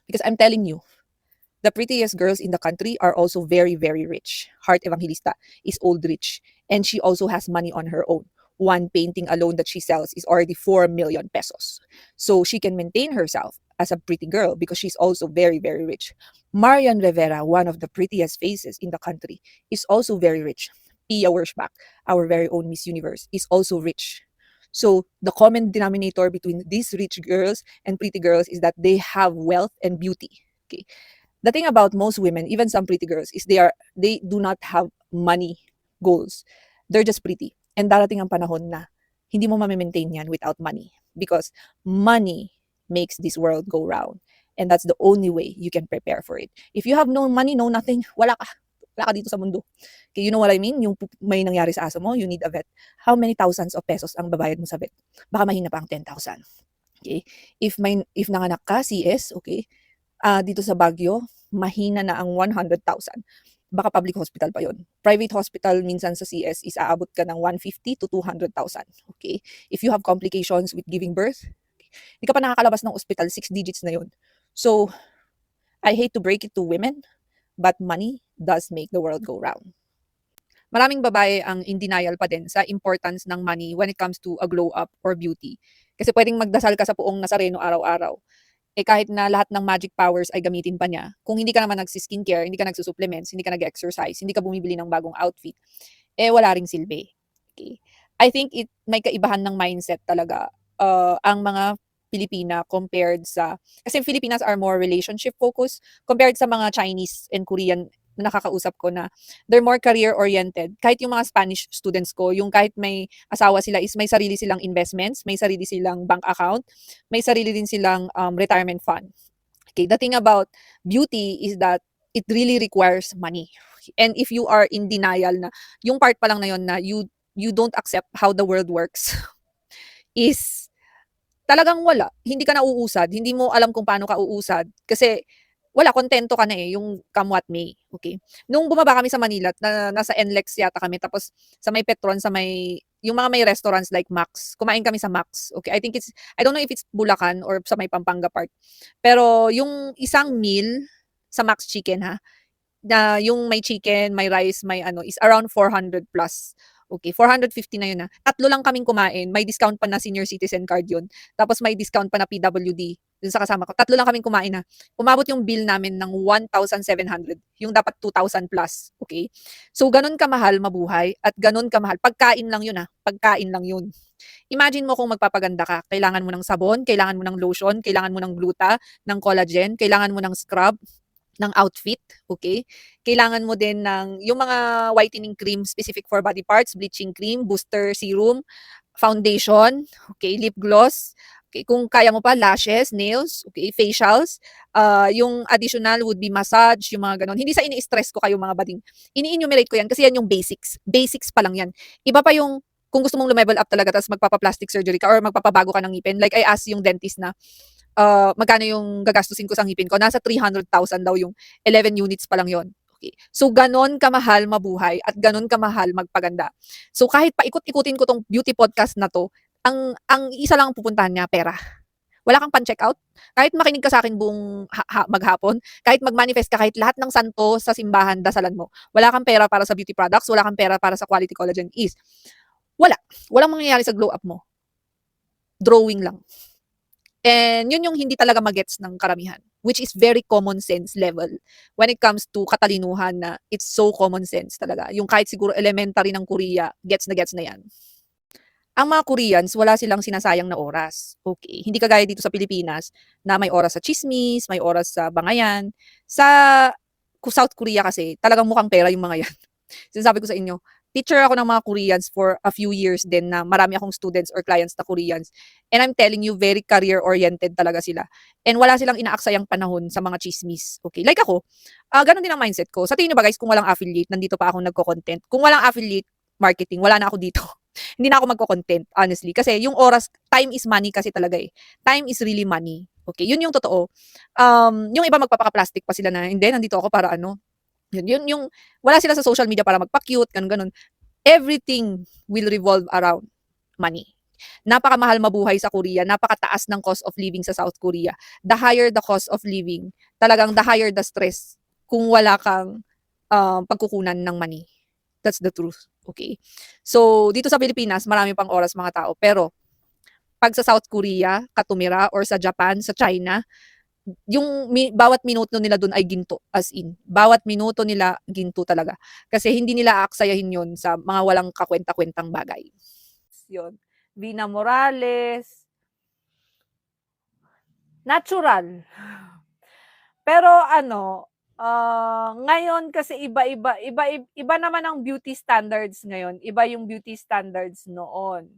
Because I'm telling you, the prettiest girls in the country are also very, very rich. Heart Evangelista is old rich. And she also has money on her own. One painting alone that she sells is already 4 million pesos. So she can maintain herself as a pretty girl because she's also very, very rich. Marian Rivera, one of the prettiest faces in the country, is also very rich. Pia Wurschbach, our very own Miss Universe, is also rich. So the common denominator between these rich girls and pretty girls is that they have wealth and beauty. Okay. The thing about most women, even some pretty girls, is they do not have money goals. they're just pretty. And darating ang panahon na hindi mo ma-maintain yan without money. Because money makes this world go round. And that's the only way you can prepare for it. If you have no money, no nothing, wala ka. Wala ka dito sa mundo. Okay, you know what I mean? Yung may nangyari sa aso mo, you need a vet. How many thousands of pesos ang babayad mo sa vet? Baka mahina pa ang 10,000. Okay? If nanganak ka, CS, okay, dito sa Baguio, mahina na ang 100,000. Baka public hospital pa yon. Private hospital minsan sa CS is aabot ka ng 150 to 200,000. Okay? If you have complications with giving birth, hindi ka pa nakakalabas ng hospital, 6 digits na yon. So, I hate to break it to women, but money does make the world go round. Maraming babae ang in denial pa din sa importance ng money when it comes to a glow up or beauty. Kasi pwedeng magdasal ka sa puong Nazareno araw-araw. Kahit na lahat ng magic powers ay gamitin pa niya, kung hindi ka naman nagsi-skincare, hindi ka nagsusupplements, hindi ka nag-exercise, hindi ka bumibili ng bagong outfit, wala ring silbi. Okay? I think may kaibahan ng mindset talaga ang mga Pilipina compared sa, kasi Filipinas are more relationship focused compared sa mga Chinese and Korean na nakakausap ko na they're more career oriented. Kahit yung mga Spanish students ko, yung kahit may asawa sila is may sarili silang investments, may sarili silang bank account, may sarili din silang retirement fund. Okay, the thing about beauty is that it really requires money. And if you are in denial na yung part pa lang na yon na you don't accept how the world works is talagang wala. Hindi ka na uusad. Hindi mo alam kung paano ka uusad. Kasi wala, kontento ka na yung come what may. Okay. Nung bumaba kami sa Manila, nasa NLEX yata kami, tapos sa may Petron, yung mga may restaurants like Max, kumain kami sa Max. Okay. I don't know if it's Bulacan or sa may Pampanga part. Pero yung isang meal sa Max Chicken ha, na yung may chicken, may rice, may is around 400 plus. Okay, 450 na yun na. Tatlo lang kaming kumain. May discount pa na senior citizen card yun. Tapos may discount pa na PWD dun sa kasama ko. Tatlo lang kaming kumain na. Umabot yung bill namin ng 1,700. Yung dapat 2,000 plus. Okay? So, ganun kamahal mabuhay at ganun kamahal. Pagkain lang yun Pagkain lang yun. Imagine mo kung magpapaganda ka. Kailangan mo ng sabon, kailangan mo ng lotion, kailangan mo ng gluta, ng collagen, kailangan mo ng scrub, ng outfit, okay? Kailangan mo din ng yung mga whitening cream specific for body parts, bleaching cream, booster serum, foundation, okay, lip gloss, okay, kung kaya mo pa, lashes, nails, okay, facials, yung additional would be massage, yung mga ganon. Hindi sa ini-stress ko kayo mga bading. Ini-enumerate ko yan kasi yan yung basics. Basics pa lang yan. Iba pa yung kung gusto mong lumevel up talaga tapos magpapa-plastic surgery ka or magpapabago ka ng ngipin. Like I asked yung dentist na, magkano yung gagastusin ko sa ngipin ko? Nasa 300,000 daw yung 11 units pa lang yon. Okay. So, ganon kamahal mabuhay at ganon kamahal magpaganda. So, kahit paikot-ikutin ko tong beauty podcast na to, ang isa lang ang pupuntahan niya, pera. Wala kang pan-check out. Kahit makinig ka sa akin buong maghapon, kahit mag-manifest ka, kahit lahat ng santo sa simbahan, dasalan mo. Wala kang pera para sa beauty products, wala kang pera para sa quality collagen is. Wala. Walang mangyayari sa glow up mo. Drawing lang. And yun yung hindi talaga magets ng karamihan, which is very common sense level when it comes to katalinuhan na it's so common sense talaga. Yung kahit siguro elementary ng Korea, gets na yan. Ang mga Koreans, wala silang sinasayang na oras. Okay. Hindi kagaya dito sa Pilipinas na may oras sa chismis, may oras sa bangayan. Sa South Korea kasi, talagang mukhang pera yung mga yan. Sinasabi ko sa inyo, teacher ako ng mga Koreans for a few years din na marami akong students or clients na Koreans. And I'm telling you, very career-oriented talaga sila. And wala silang inaaksayang panahon sa mga chismis. Okay, like ako, ganun din ang mindset ko. Sa tingin nyo ba guys, kung walang affiliate, nandito pa ako nagko-content. Kung walang affiliate marketing, wala na ako dito. Hindi na ako magko-content, honestly. Kasi yung oras, time is money kasi talaga eh. Time is really money. Okay, yun yung totoo. Yung iba magpapaka-plastic pa sila na, hindi, nandito ako para ano, yun yung wala sila sa social media para magpa-cute, ganun. Everything will revolve around money. Napakamahal mabuhay sa Korea, napakataas ng cost of living sa South Korea. The higher the cost of living, talagang the higher the stress kung wala kang pagkukunan ng money. That's the truth. Okay? So, dito sa Pilipinas, marami pang oras mga tao. Pero, pag sa South Korea, katumira, or sa Japan, sa China, yung bawat minuto nila doon ay ginto, as in. Bawat minuto nila ginto talaga. Kasi hindi nila aaksayahin yun sa mga walang kakwenta-kwentang bagay. Yun. Vina Morales. Natural. Pero Ngayon kasi iba naman ang beauty standards ngayon, iba yung beauty standards noon.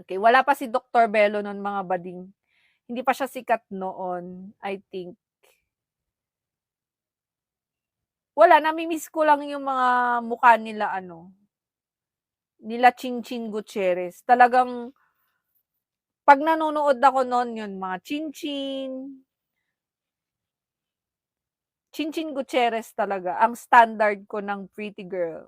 Okay, wala pa si Dr. Bello nun mga bading. Hindi pa siya sikat noon, I think. Wala, nami-miss ko lang yung mga mukha nila nila Chinchin Gutierrez. Talagang 'pag nanonood ako nun yun mga Chinchin Gutierrez talaga ang standard ko ng pretty girl.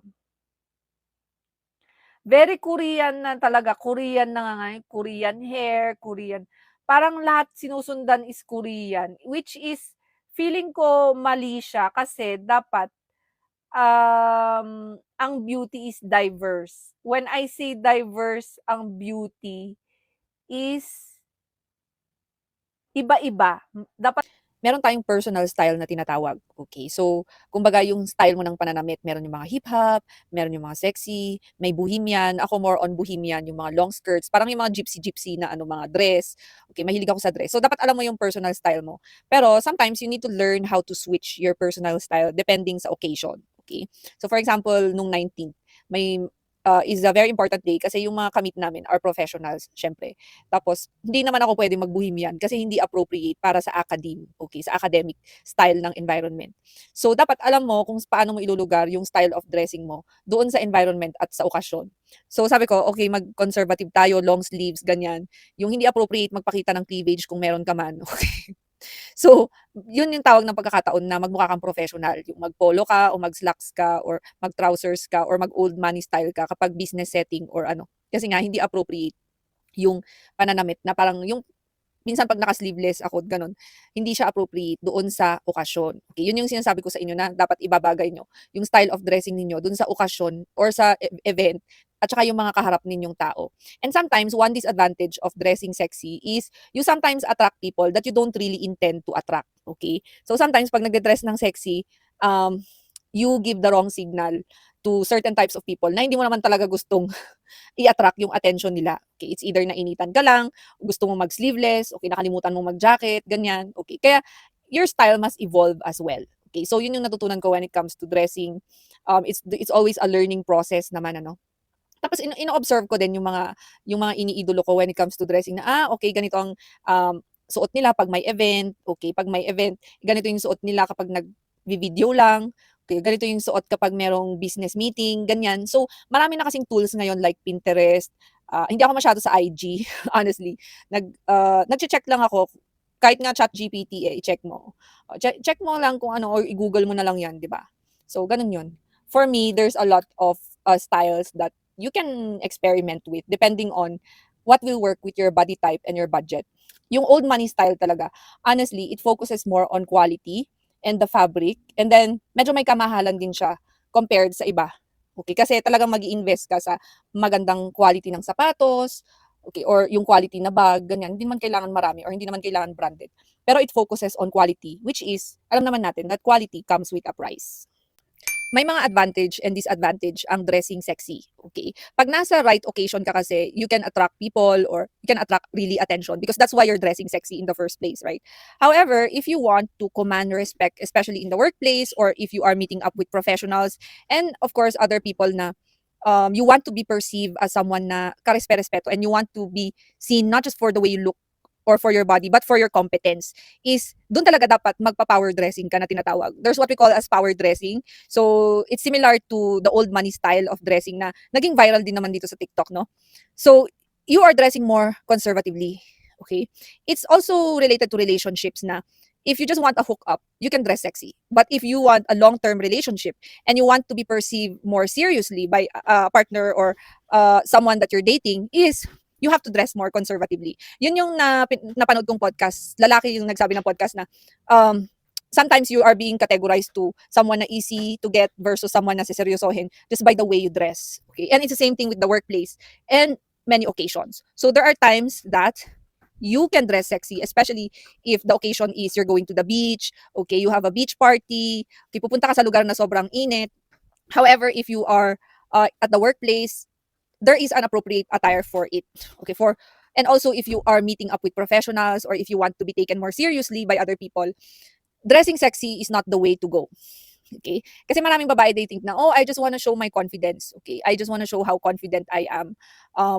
Very Korean na talaga, Korean na nga ngayon, Korean hair, Korean parang lahat sinusundan is Korean, which is feeling ko mali siya kasi dapat, ang beauty is diverse. When I say diverse ang beauty is iba-iba. Dapat Meron tayong personal style na tinatawag, okay. So, kumbaga yung style mo ng pananamit, meron yung mga hip-hop, meron yung mga sexy, may bohemian. Ako more on bohemian, yung mga long skirts, parang yung mga gypsy-gypsy na mga dress. Okay, mahilig ako sa dress. So, dapat alam mo yung personal style mo. Pero sometimes you need to learn how to switch your personal style depending sa occasion, okay. So, for example, nung 19th, may is a very important day kasi yung mga kamit namin are professionals, syempre. Tapos, hindi naman ako pwedeng mag-bohemian kasi hindi appropriate para sa okay, sa academic style ng environment. So, dapat alam mo kung paano mo ilulugar yung style of dressing mo doon sa environment at sa okasyon. So, sabi ko, okay, mag-conservative tayo, long sleeves, ganyan. Yung hindi appropriate magpakita ng cleavage kung meron ka man. Okay. So, yun yung tawag ng pagkakataon na magmukha kang professional. Yung mag-polo ka o mag-slacks ka or mag-trousers ka or mag-old money style ka kapag business setting or ano. Kasi nga, hindi appropriate yung pananamit na parang yung minsan 'pag naka-sleeveless ako gano'n, hindi siya appropriate doon sa okasyon. Okay, yun yung sinasabi ko sa inyo na dapat ibabagay niyo yung style of dressing ninyo dun sa okasyon or sa event at saka yung mga kaharap ninyong tao. And sometimes one disadvantage of dressing sexy is you sometimes attract people that you don't really intend to attract, okay. So sometimes 'pag nagde-dress ng sexy, um, you give the wrong signal to certain types of people na hindi mo naman talaga gustong i-attract yung attention nila. Okay, it's either nainitan ka lang, gusto mo mag-sleeveless, okay, nakalimutan mo mag-jacket, ganyan. Okay, kaya your style must evolve as well. Okay, so yun yung natutunan ko when it comes to dressing. It's always a learning process naman ano. Tapos ino-observe ko din yung mga iniidolo ko when it comes to dressing na okay, ganito ang suot nila pag may event, okay, pag may event, ganito yung suot nila kapag nag-video lang, okay, ganito yung suot kapag merong business meeting, ganyan. So, marami na kasing tools ngayon like Pinterest. Hindi ako masyado sa IG, honestly. Nagche-check lang ako kahit nga ChatGPT i-check mo. Check mo lang kung ano or i-Google mo na lang 'yan, 'di ba? So, ganun 'yun. For me, there's a lot of styles that you can experiment with depending on what will work with your body type and your budget. Yung old money style talaga, honestly, it focuses more on quality and the fabric. And then, medyo may kamahalan din siya compared sa iba. Okay, kasi talagang mag invest ka sa magandang quality ng sapatos, okay, or yung quality na bag, ganyan. Hindi naman kailangan marami or hindi naman kailangan branded. Pero it focuses on quality, which is, alam naman natin that quality comes with a price. May mga advantage and disadvantage ang dressing sexy, okay? Pag nasa right occasion ka kasi, you can attract people or you can attract really attention because that's why you're dressing sexy in the first place, right? However, if you want to command respect, especially in the workplace or if you are meeting up with professionals and of course other people na you want to be perceived as someone na karespe-respeto and you want to be seen not just for the way you look or for your body but for your competence is doon talaga dapat magpa-power dressing ka na tinatawag. There's what we call as power dressing. So, it's similar to the old money style of dressing na naging viral din naman dito sa TikTok, no? So, you are dressing more conservatively, okay? It's also related to relationships na if you just want a hookup, you can dress sexy. But if you want a long-term relationship and you want to be perceived more seriously by a partner or someone that you're dating is you have to dress more conservatively. Yun yung napanood kong podcast. Lalaki yung nagsabi ng podcast na sometimes you are being categorized to someone na easy to get versus someone na siseryosohin just by the way you dress. Okay? And it's the same thing with the workplace and many occasions. So there are times that you can dress sexy, especially if the occasion is you're going to the beach, okay, you have a beach party, okay, pupunta ka sa lugar na sobrang init. However, if you are at the workplace, there is an appropriate attire for it. Okay, and also if you are meeting up with professionals or if you want to be taken more seriously by other people, dressing sexy is not the way to go. Okay? Kasi maraming babae, they think na, oh, I just want to show my confidence. Okay? I just want to show how confident I am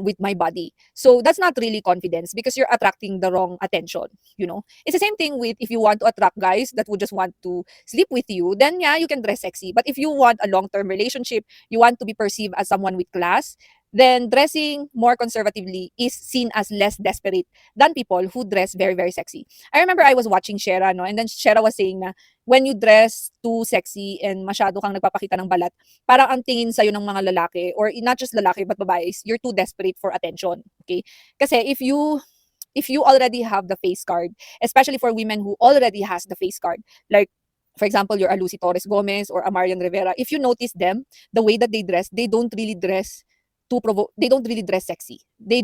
with my body. So that's not really confidence because you're attracting the wrong attention. You know? It's the same thing with if you want to attract guys that would just want to sleep with you, then yeah, you can dress sexy. But if you want a long-term relationship, you want to be perceived as someone with class, then dressing more conservatively is seen as less desperate than people who dress very, very sexy. I remember I was watching Shera, no? And then Shera was saying na, when you dress too sexy and masyado kang nagpapakita ng balat, parang ang tingin sa'yo ng mga lalaki, or not just lalaki but babae, you're too desperate for attention. Okay? Kasi if you already have the face card, especially for women who already has the face card, like for example, you're a Lucy Torres Gomez or a Marian Rivera, if you notice them, the way that they dress, they don't really dress they don't really dress sexy. They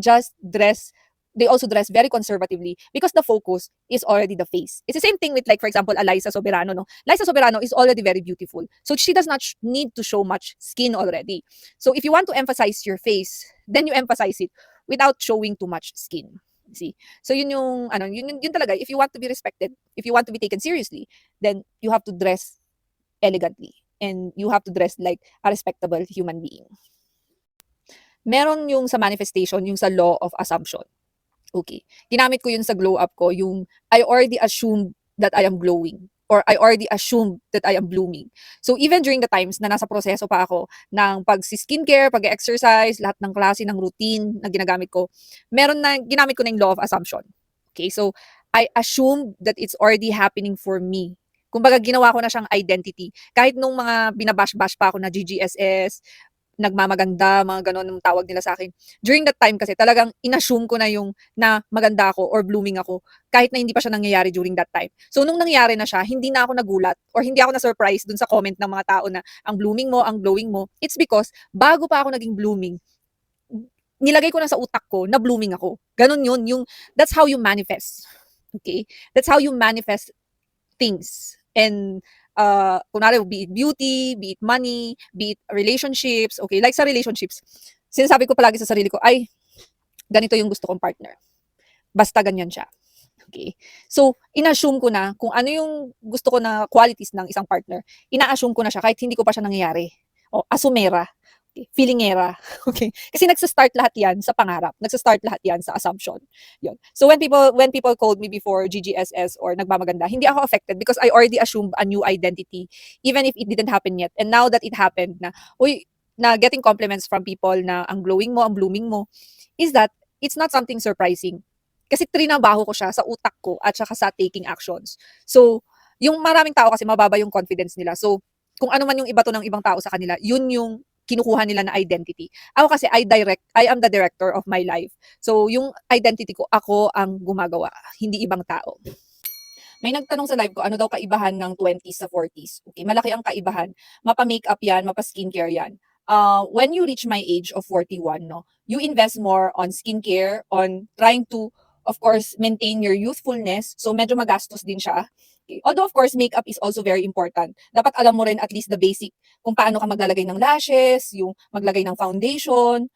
also dress very conservatively because the focus is already the face. It's the same thing with, like, for example, Liza Soberano, no? Liza Soberano is already very beautiful. So she does not need to show much skin already. So if you want to emphasize your face, then you emphasize it without showing too much skin. See? So yun yung, yun talaga, if you want to be respected, if you want to be taken seriously, then you have to dress elegantly. And you have to dress like a respectable human being. Meron yung sa manifestation, yung sa law of assumption. Okay. Ginamit ko yun sa glow up ko, yung I already assumed that I am glowing, or I already assumed that I am blooming. So even during the times na nasa proseso pa ako ng pag-skincare, pag-exercise, lahat ng klase ng routine na ginagamit ko, ginamit ko na yung law of assumption. Okay, so I assume that it's already happening for me. Kumbaga, ginawa ko na siyang identity. Kahit nung mga binabash-bash pa ako na GGSS, nagmamaganda, mga ganon ang tawag nila sa akin. During that time kasi talagang inassume ko na yung na maganda ako or blooming ako kahit na hindi pa siya nangyayari during that time. So nung nangyari na siya, hindi na ako nagulat or hindi ako na-surprise dun sa comment ng mga tao na ang blooming mo, ang glowing mo. It's because bago pa ako naging blooming, nilagay ko na sa utak ko na blooming ako. Ganon yun. That's how you manifest. Okay? That's how you manifest things. And kunwari, be it beauty, be it money, be it relationships, okay, like sa relationships, sinasabi ko palagi sa sarili ko, ay, ganito yung gusto kong partner. Basta ganyan siya. Okay. So, in-assume ko na kung ano yung gusto ko na qualities ng isang partner, ina-assume ko na siya kahit hindi ko pa siya nangyayari. O, asumera. Okay. Feelingera. Okay. Kasi nagsa-start lahat yan sa pangarap. Nagsa-start lahat yan sa assumption. Yun. So when people called me before GGSS or nagmamaganda, hindi ako affected because I already assumed a new identity even if it didn't happen yet. And now that it happened na getting compliments from people na ang glowing mo, ang blooming mo, is that it's not something surprising. Kasi trinabaho ko siya sa utak ko at saka sa taking actions. So, yung maraming tao kasi mababa yung confidence nila. So, kung ano man yung iba to ng ibang tao sa kanila, yun yung kinukuha nila na identity. Ako kasi I am the director of my life. So, yung identity ko, ako ang gumagawa, hindi ibang tao. May nagtanong sa live ko, ano daw kaibahan ng 20s sa 40s? Okay, malaki ang kaibahan. Mapa-makeup yan, mapa-skincare yan. When you reach my age of 41, no, you invest more on skincare, on trying to, of course, maintain your youthfulness. So, medyo magastos din siya. Okay. Although, of course, makeup is also very important. Dapat alam mo rin at least the basic kung paano ka maglalagay ng lashes, yung maglagay ng foundation,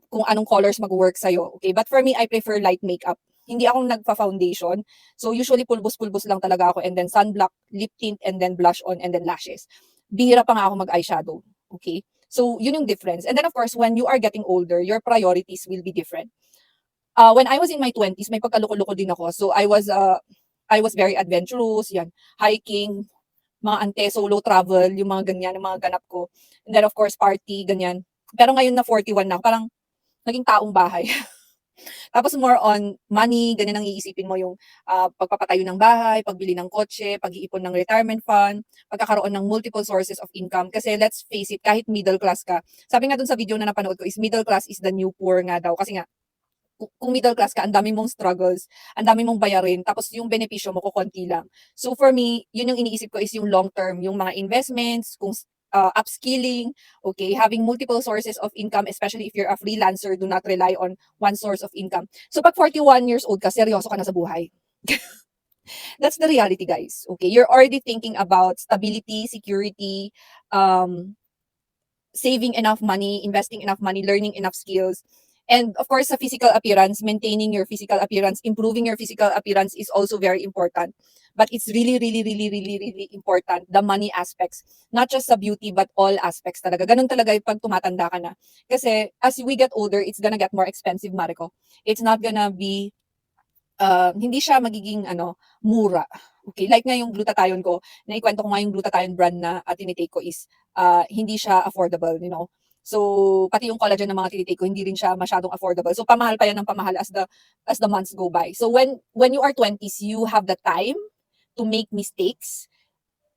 kung anong colors mag-work sa'yo. Okay? But for me, I prefer light makeup. Hindi ako nagpa-foundation. So, usually, pulbos-pulbos lang talaga ako. And then, sunblock, lip tint, and then blush on, and then lashes. Bihira pa nga ako mag-eyeshadow. Okay? So, yun yung difference. And then, of course, when you are getting older, your priorities will be different. When I was in my 20s, may pagkaloko-loko din ako. So, I was very adventurous, yan, hiking, mga solo travel, yung mga ganyan, yung mga ganap ko. And then, of course, party, ganyan. Pero ngayon na 41 na, parang naging taong bahay. Tapos more on money, ganyan ang iisipin mo yung pagpapatayo ng bahay, pagbili ng kotse, pag-iipon ng retirement fund, pagkakaroon ng multiple sources of income. Kasi let's face it, kahit middle class ka, sabi nga dun sa video na napanood ko is middle class is the new poor nga daw. Kasi nga, kung middle class ka, ang dami mong struggles, ang dami mong bayarin, tapos yung benepisyo mo, kukunti lang. So for me, yun yung iniisip ko is yung long term, yung mga investments, kung upskilling, okay, having multiple sources of income, especially if you're a freelancer, do not rely on one source of income. So pag 41 years old ka, seryoso ka na sa buhay. That's the reality, guys. Okay, you're already thinking about stability, security, saving enough money, investing enough money, learning enough skills. And of course, sa physical appearance, maintaining your physical appearance, improving your physical appearance is also very important. But it's really, really, really, really, really important, the money aspects. Not just sa beauty, but all aspects talaga. Ganun talaga yung pag tumatanda ka na. Kasi as we get older, it's gonna get more expensive, Mariko. It's not gonna be, hindi siya magiging mura. Okay, like nga yung glutathione ko, naikwento ko nga yung glutathione brand na tinitake ko is hindi siya affordable, you know. So, pati yung collagen ng mga tinitake ko, hindi rin siya masyadong affordable. So, pamahal pa yan ng pamahal as the months go by. So, when you are 20s, you have the time to make mistakes.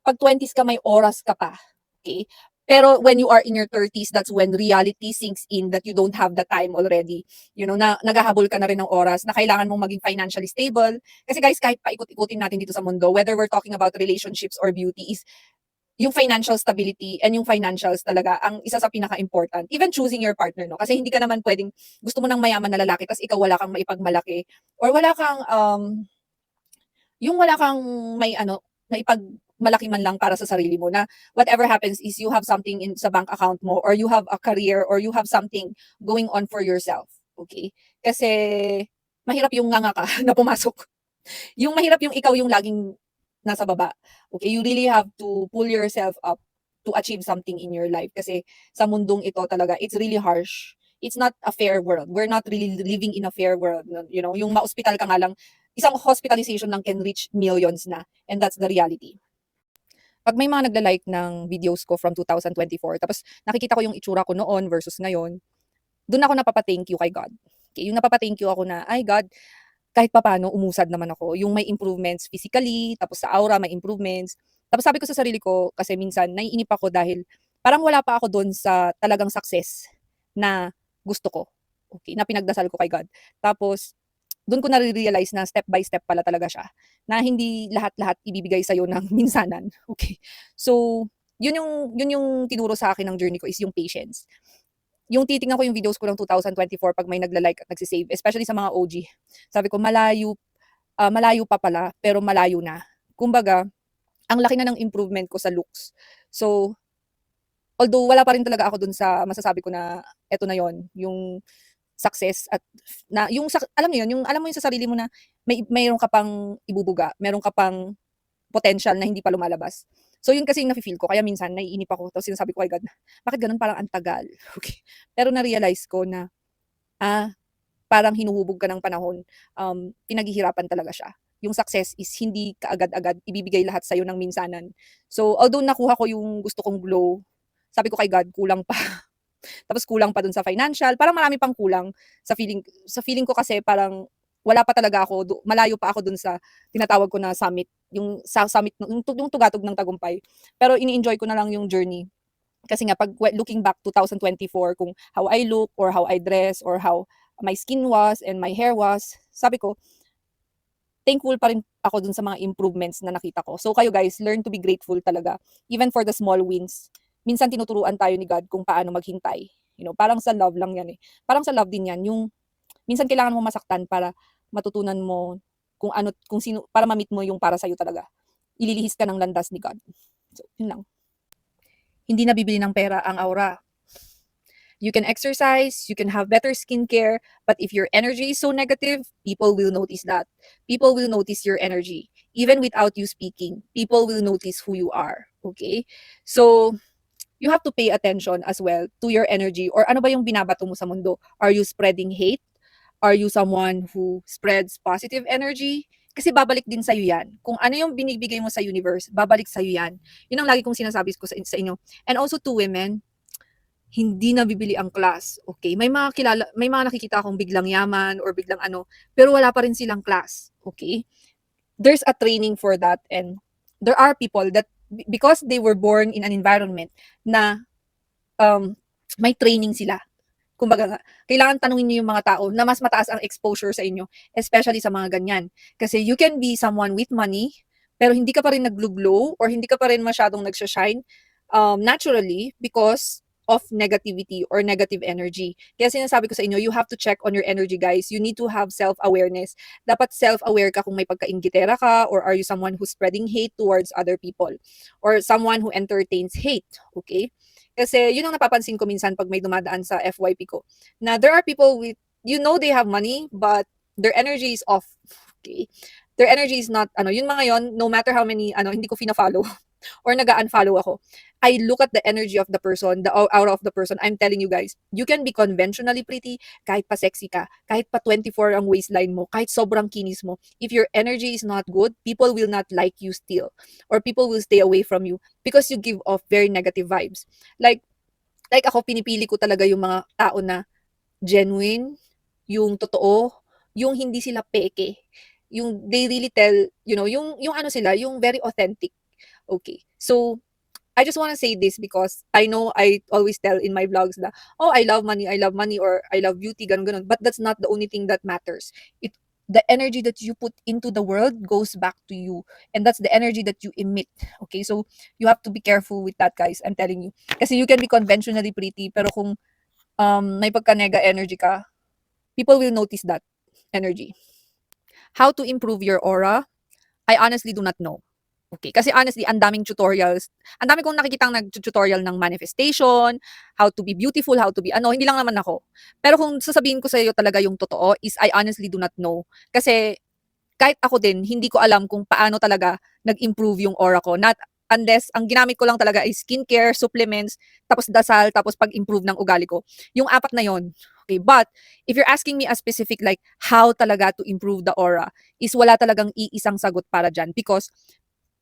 Pag 20s ka, may oras ka pa. Okay? Pero when you are in your 30s, that's when reality sinks in that you don't have the time already. You know, na naghahabol ka na rin ng oras, na kailangan mong maging financially stable. Kasi guys, kahit paikot-ikutin natin dito sa mundo, whether we're talking about relationships or beauty, is yung financial stability and yung financials talaga ang isa sa pinaka-important. Even choosing your partner, no? Kasi hindi ka naman pwedeng, gusto mo ng mayaman na lalaki, tapos ikaw wala kang maipagmalaki, or wala kang, yung wala kang maipagmalaki man lang para sa sarili mo, na whatever happens is you have something in sa bank account mo, or you have a career, or you have something going on for yourself. Okay? Kasi mahirap yung nganga ka na pumasok. Yung mahirap yung ikaw yung laging nasa baba. Okay? You really have to pull yourself up to achieve something in your life. Kasi sa mundong ito talaga, it's really harsh. It's not a fair world. We're not really living in a fair world. You know, yung ma-hospital ka nga lang, isang hospitalization lang can reach millions na. And that's the reality. Pag may mga nagla-like ng videos ko from 2024, tapos nakikita ko yung itsura ko noon versus ngayon, doon ako napapa-thank you kay God. Okay, yung napapa-thank you ako na, ay God, kahit papaano umusad naman ako. Yung may improvements physically, tapos sa aura may improvements. Tapos sabi ko sa sarili ko, kasi minsan naiinip ako dahil parang wala pa ako doon sa talagang success na gusto ko. Okay, na pinagdasal ko kay God. Tapos doon ko nare-realize na step by step pala talaga siya. Na hindi lahat-lahat ibibigay sa'yo ng minsanan. Okay. So, yun yung tinuro sa akin ng journey ko is yung patience. Yung titingnan ko yung videos ko ng 2024 pag may nagla-like at nagsisave, especially sa mga OG. Sabi ko, malayo pa pala, pero malayo na. Kumbaga, ang laki na ng improvement ko sa looks. So, although wala pa rin talaga ako dun sa masasabi ko na eto na yon, yung success at na yung alam mo yun, yung alam mo yun sa sarili mo na mayroon ka pang ibubuga, meron ka pang potential na hindi pa lumalabas. So yun kasi yung nafi-feel ko, kaya minsan naiinip ako tapos sinasabi ko kay God, bakit ganun, parang ang tagal. Okay. Pero na-realize ko na parang hinuhubog ka ng panahon, pinaghihirapan talaga siya. Yung success is hindi kaagad-agad ibibigay lahat sa'yo ng minsanan. So although nakuha ko yung gusto kong glow, sabi ko kay God, kulang pa. Tapos kulang pa dun sa financial, parang marami pang kulang sa feeling ko kasi parang wala pa talaga ako, malayo pa ako dun sa tinatawag ko na summit, yung sa summit, yung tugatog ng tagumpay. Pero ini-enjoy ko na lang yung journey. Kasi nga pag looking back 2024, kung how I look or how I dress or how my skin was and my hair was, sabi ko, thankful pa rin ako dun sa mga improvements na nakita ko. So kayo guys, learn to be grateful talaga, even for the small wins. Minsan tinuturuan tayo ni God kung paano maghintay. You know, parang sa love lang yan eh. Parang sa love din yan, yung minsan kailangan mo masaktan para matutunan mo kung sino, para ma-meet mo yung para sa'yo talaga. Ililihis ka ng landas ni God. So, yun lang. Hindi nabibili ng pera ang aura. You can exercise, you can have better skincare, but if your energy is so negative, people will notice that. People will notice your energy. Even without you speaking, people will notice who you are. Okay? So, you have to pay attention as well to your energy, or ano ba yung binabato mo sa mundo. Are you spreading hate? Are you someone who spreads positive energy? Kasi babalik din sa'yo yan. Kung ano yung binibigay mo sa universe, babalik sa'yo yan. Yun ang lagi kong sinasabi ko sa inyo. And also to women, hindi nabibili ang class. Okay? May mga nakikita akong biglang yaman or biglang pero wala pa rin silang class. Okay? There's a training for that, and there are people that because they were born in an environment na may training sila. Kumbaga nga, kailangan tanungin niyo yung mga tao na mas mataas ang exposure sa inyo, especially sa mga ganyan. Kasi you can be someone with money, pero hindi ka pa rin nag-glow or hindi ka pa rin masyadong nagsha-shine naturally because of negativity or negative energy. Kaya sinasabi ko sa inyo, you have to check on your energy, guys. You need to have self-awareness. Dapat self-aware ka kung may pagkaingitera ka, or are you someone who's spreading hate towards other people, or someone who entertains hate, okay? Kasi yun ang napapansin ko minsan pag may dumadaan sa FYP ko, na there are people with, they have money, but their energy is off, okay? Their energy is not, yun mga yon, no matter how many, hindi ko fina-follow, or naga-unfollow ako, I look at the energy of the person, the aura of the person. I'm telling you guys, you can be conventionally pretty, kahit pa sexy ka, kahit pa 24 ang waistline mo, kahit sobrang kinis mo. If your energy is not good, people will not like you still, or people will stay away from you because you give off very negative vibes. Like ako, pinipili ko talaga yung mga tao na genuine, yung totoo, yung hindi sila peke, yung they really tell, yung ano sila, yung very authentic. Okay. So, I just want to say this because I know I always tell in my vlogs that, oh, I love money, or I love beauty, ganun. But that's not the only thing that matters. The energy that you put into the world goes back to you. And that's the energy that you emit. Okay, so you have to be careful with that, guys. I'm telling you. Kasi you can be conventionally pretty, pero kung may pagka-nega energy ka, people will notice that energy. How to improve your aura? I honestly do not know. Okay, kasi honestly, ang daming tutorials. Ang dami kong nakikitang nag-tutorial ng manifestation, how to be beautiful, how to be hindi lang naman ako. Pero kung sasabihin ko sa iyo talaga yung totoo is I honestly do not know. Kasi kahit ako din, hindi ko alam kung paano talaga nag-improve yung aura ko. Not unless ang ginamit ko lang talaga is skincare, supplements, tapos dasal, tapos pag-improve ng ugali ko. Yung apat na yon. Okay, but if you're asking me a specific like how talaga to improve the aura, is wala talagang iisang sagot para dyan because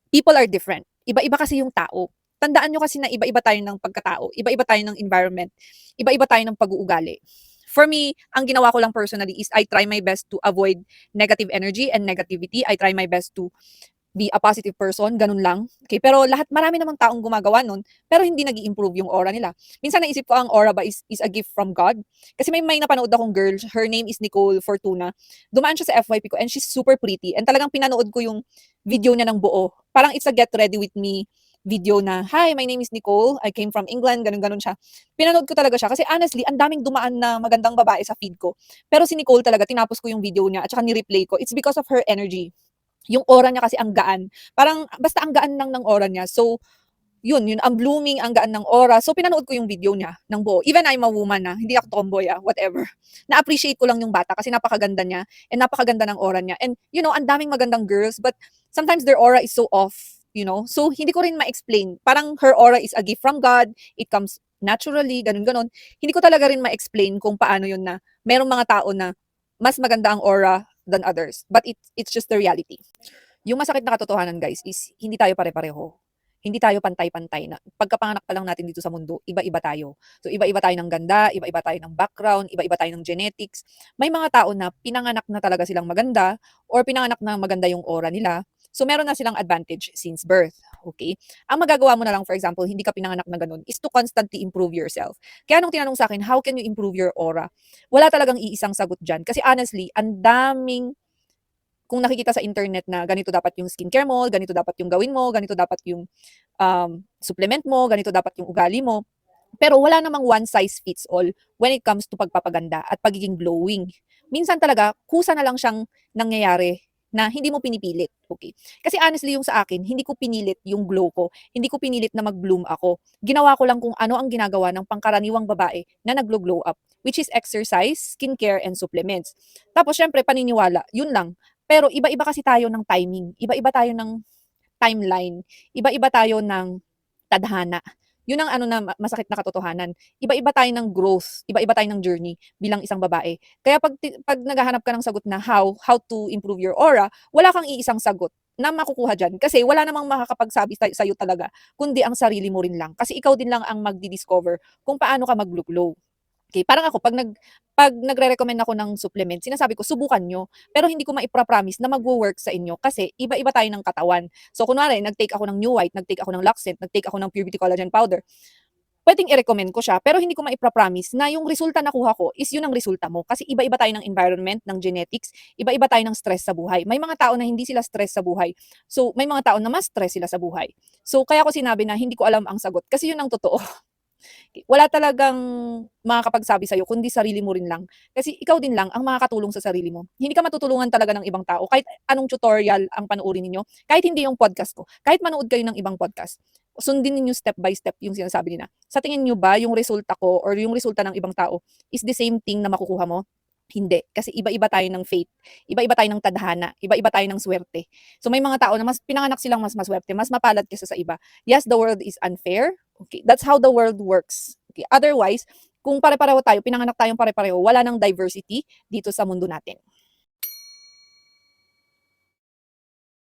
people are different. Iba-iba kasi yung tao. Tandaan nyo kasi na iba-iba tayo ng pagkatao, iba-iba tayo ng environment, iba-iba tayo ng pag-uugali. For me, ang ginawa ko lang personally is I try my best to avoid negative energy and negativity. I try my best to be a positive person, ganun lang. Okay, pero marami namang taong gumagawa nun, pero hindi nag-i-improve yung aura nila. Minsan naisip ko ang aura ba is a gift from God? Kasi may napanood akong girl, her name is Nicole Fortuna. Dumaan siya sa FYP ko and she's super pretty. And talagang pinanood ko yung video niya ng buo. Parang it's a get ready with me video na, hi, my name is Nicole, I came from England, ganun-ganun siya. Pinanood ko talaga siya kasi honestly, ang daming dumaan na magandang babae sa feed ko. Pero si Nicole talaga, tinapos ko yung video niya at saka ni-replay ko. It's because of her energy. Yung aura niya kasi ang gaan. Parang basta ang gaan lang ng aura niya. So, yun, ang blooming, ang gaan ng aura. So, pinanood ko yung video niya ng buo. Even I'm a woman na, hindi ako tomboy whatever. Na-appreciate ko lang yung bata kasi napakaganda niya and napakaganda ng aura niya. And, ang daming magandang girls but sometimes their aura is so off, So, hindi ko rin ma-explain. Parang her aura is a gift from God. It comes naturally, ganun-ganon. Hindi ko talaga rin ma-explain kung paano yun na merong mga tao na mas maganda ang aura than others. But it's just the reality. Yung masakit na katotohanan, guys, is hindi tayo pare-pareho. Hindi tayo pantay-pantay na. Pagkapanganak pa lang natin dito sa mundo, iba-iba tayo. So, iba-iba tayo ng ganda, iba-iba tayo ng background, iba-iba tayo ng genetics. May mga tao na pinanganak na talaga silang maganda or pinanganak na maganda yung aura nila. So, meron na silang advantage since birth. Okay? Ang magagawa mo na lang, for example, hindi ka pinanganak na ganun, is to constantly improve yourself. Kaya nung tinanong sa akin, how can you improve your aura? Wala talagang iisang sagot dyan. Kasi honestly, ang daming kung nakikita sa internet na ganito dapat yung skincare mo, ganito dapat yung gawin mo, ganito dapat yung supplement mo, ganito dapat yung ugali mo. Pero wala namang one size fits all when it comes to pagpapaganda at pagiging glowing. Minsan talaga, kusa na lang siyang nangyayari na hindi mo pinipilit. Okay? Kasi honestly, yung sa akin, hindi ko pinilit yung glow ko. Hindi ko pinilit na mag-bloom ako. Ginawa ko lang kung ano ang ginagawa ng pangkaraniwang babae na nag-glow up, which is exercise, skincare, and supplements. Tapos, syempre, paniniwala. Yun lang. Pero iba-iba kasi tayo ng timing, iba-iba tayo ng timeline, iba-iba tayo ng tadhana. Yun ang na masakit na katotohanan. Iba-iba tayo ng growth, iba-iba tayo ng journey bilang isang babae. Kaya pag naghahanap ka ng sagot na how to improve your aura, wala kang iisang sagot na makukuha dyan. Kasi wala namang makakapagsabi sa'yo talaga, kundi ang sarili mo rin lang. Kasi ikaw din lang ang magdi-discover kung paano ka mag-glow. Okay, parang ako pag nagre-recommend ako ng supplement, sinasabi ko subukan nyo, pero hindi ko maipra-promise na magwo-work sa inyo kasi iba-iba tayo ng katawan. So kunwari, nag-take ako ng New White, nag-take ako ng Luxent, nag-take ako ng Pure Beauty Collagen Powder. Pwedeng i-recommend ko siya, pero hindi ko maipra-promise na yung resulta na kuha ko is yun ang resulta mo. Kasi iba-iba tayo ng environment, ng genetics, iba-iba tayo ng stress sa buhay. May mga tao na hindi sila stress sa buhay. So, may mga tao na mas stress sila sa buhay. So, kaya ko sinabi na hindi ko alam ang sagot kasi yun ang totoo. Wala talagang makakapagsabi sa'yo kundi sarili mo rin lang. Kasi ikaw din lang ang makakatulong sa sarili mo. Hindi ka matutulungan talaga ng ibang tao kahit anong tutorial ang panoorin ninyo, kahit hindi yung podcast ko, kahit manood kayo ng ibang podcast. Sundin ninyo step by step yung sinasabi nila. Sa tingin niyo ba yung resulta ko or yung resulta ng ibang tao is the same thing na makukuha mo? Hindi, kasi iba-iba tayo ng faith, iba-iba tayo ng tadhana, iba-iba tayo ng swerte. So may mga tao na mas pinanganak silang mas maswerte, mas mapalad kaysa sa iba. Yes, the world is unfair. Okay, that's how the world works. Okay, otherwise, kung pare-pareho tayo, pinanganak tayong pare-pareho, wala nang diversity dito sa mundo natin.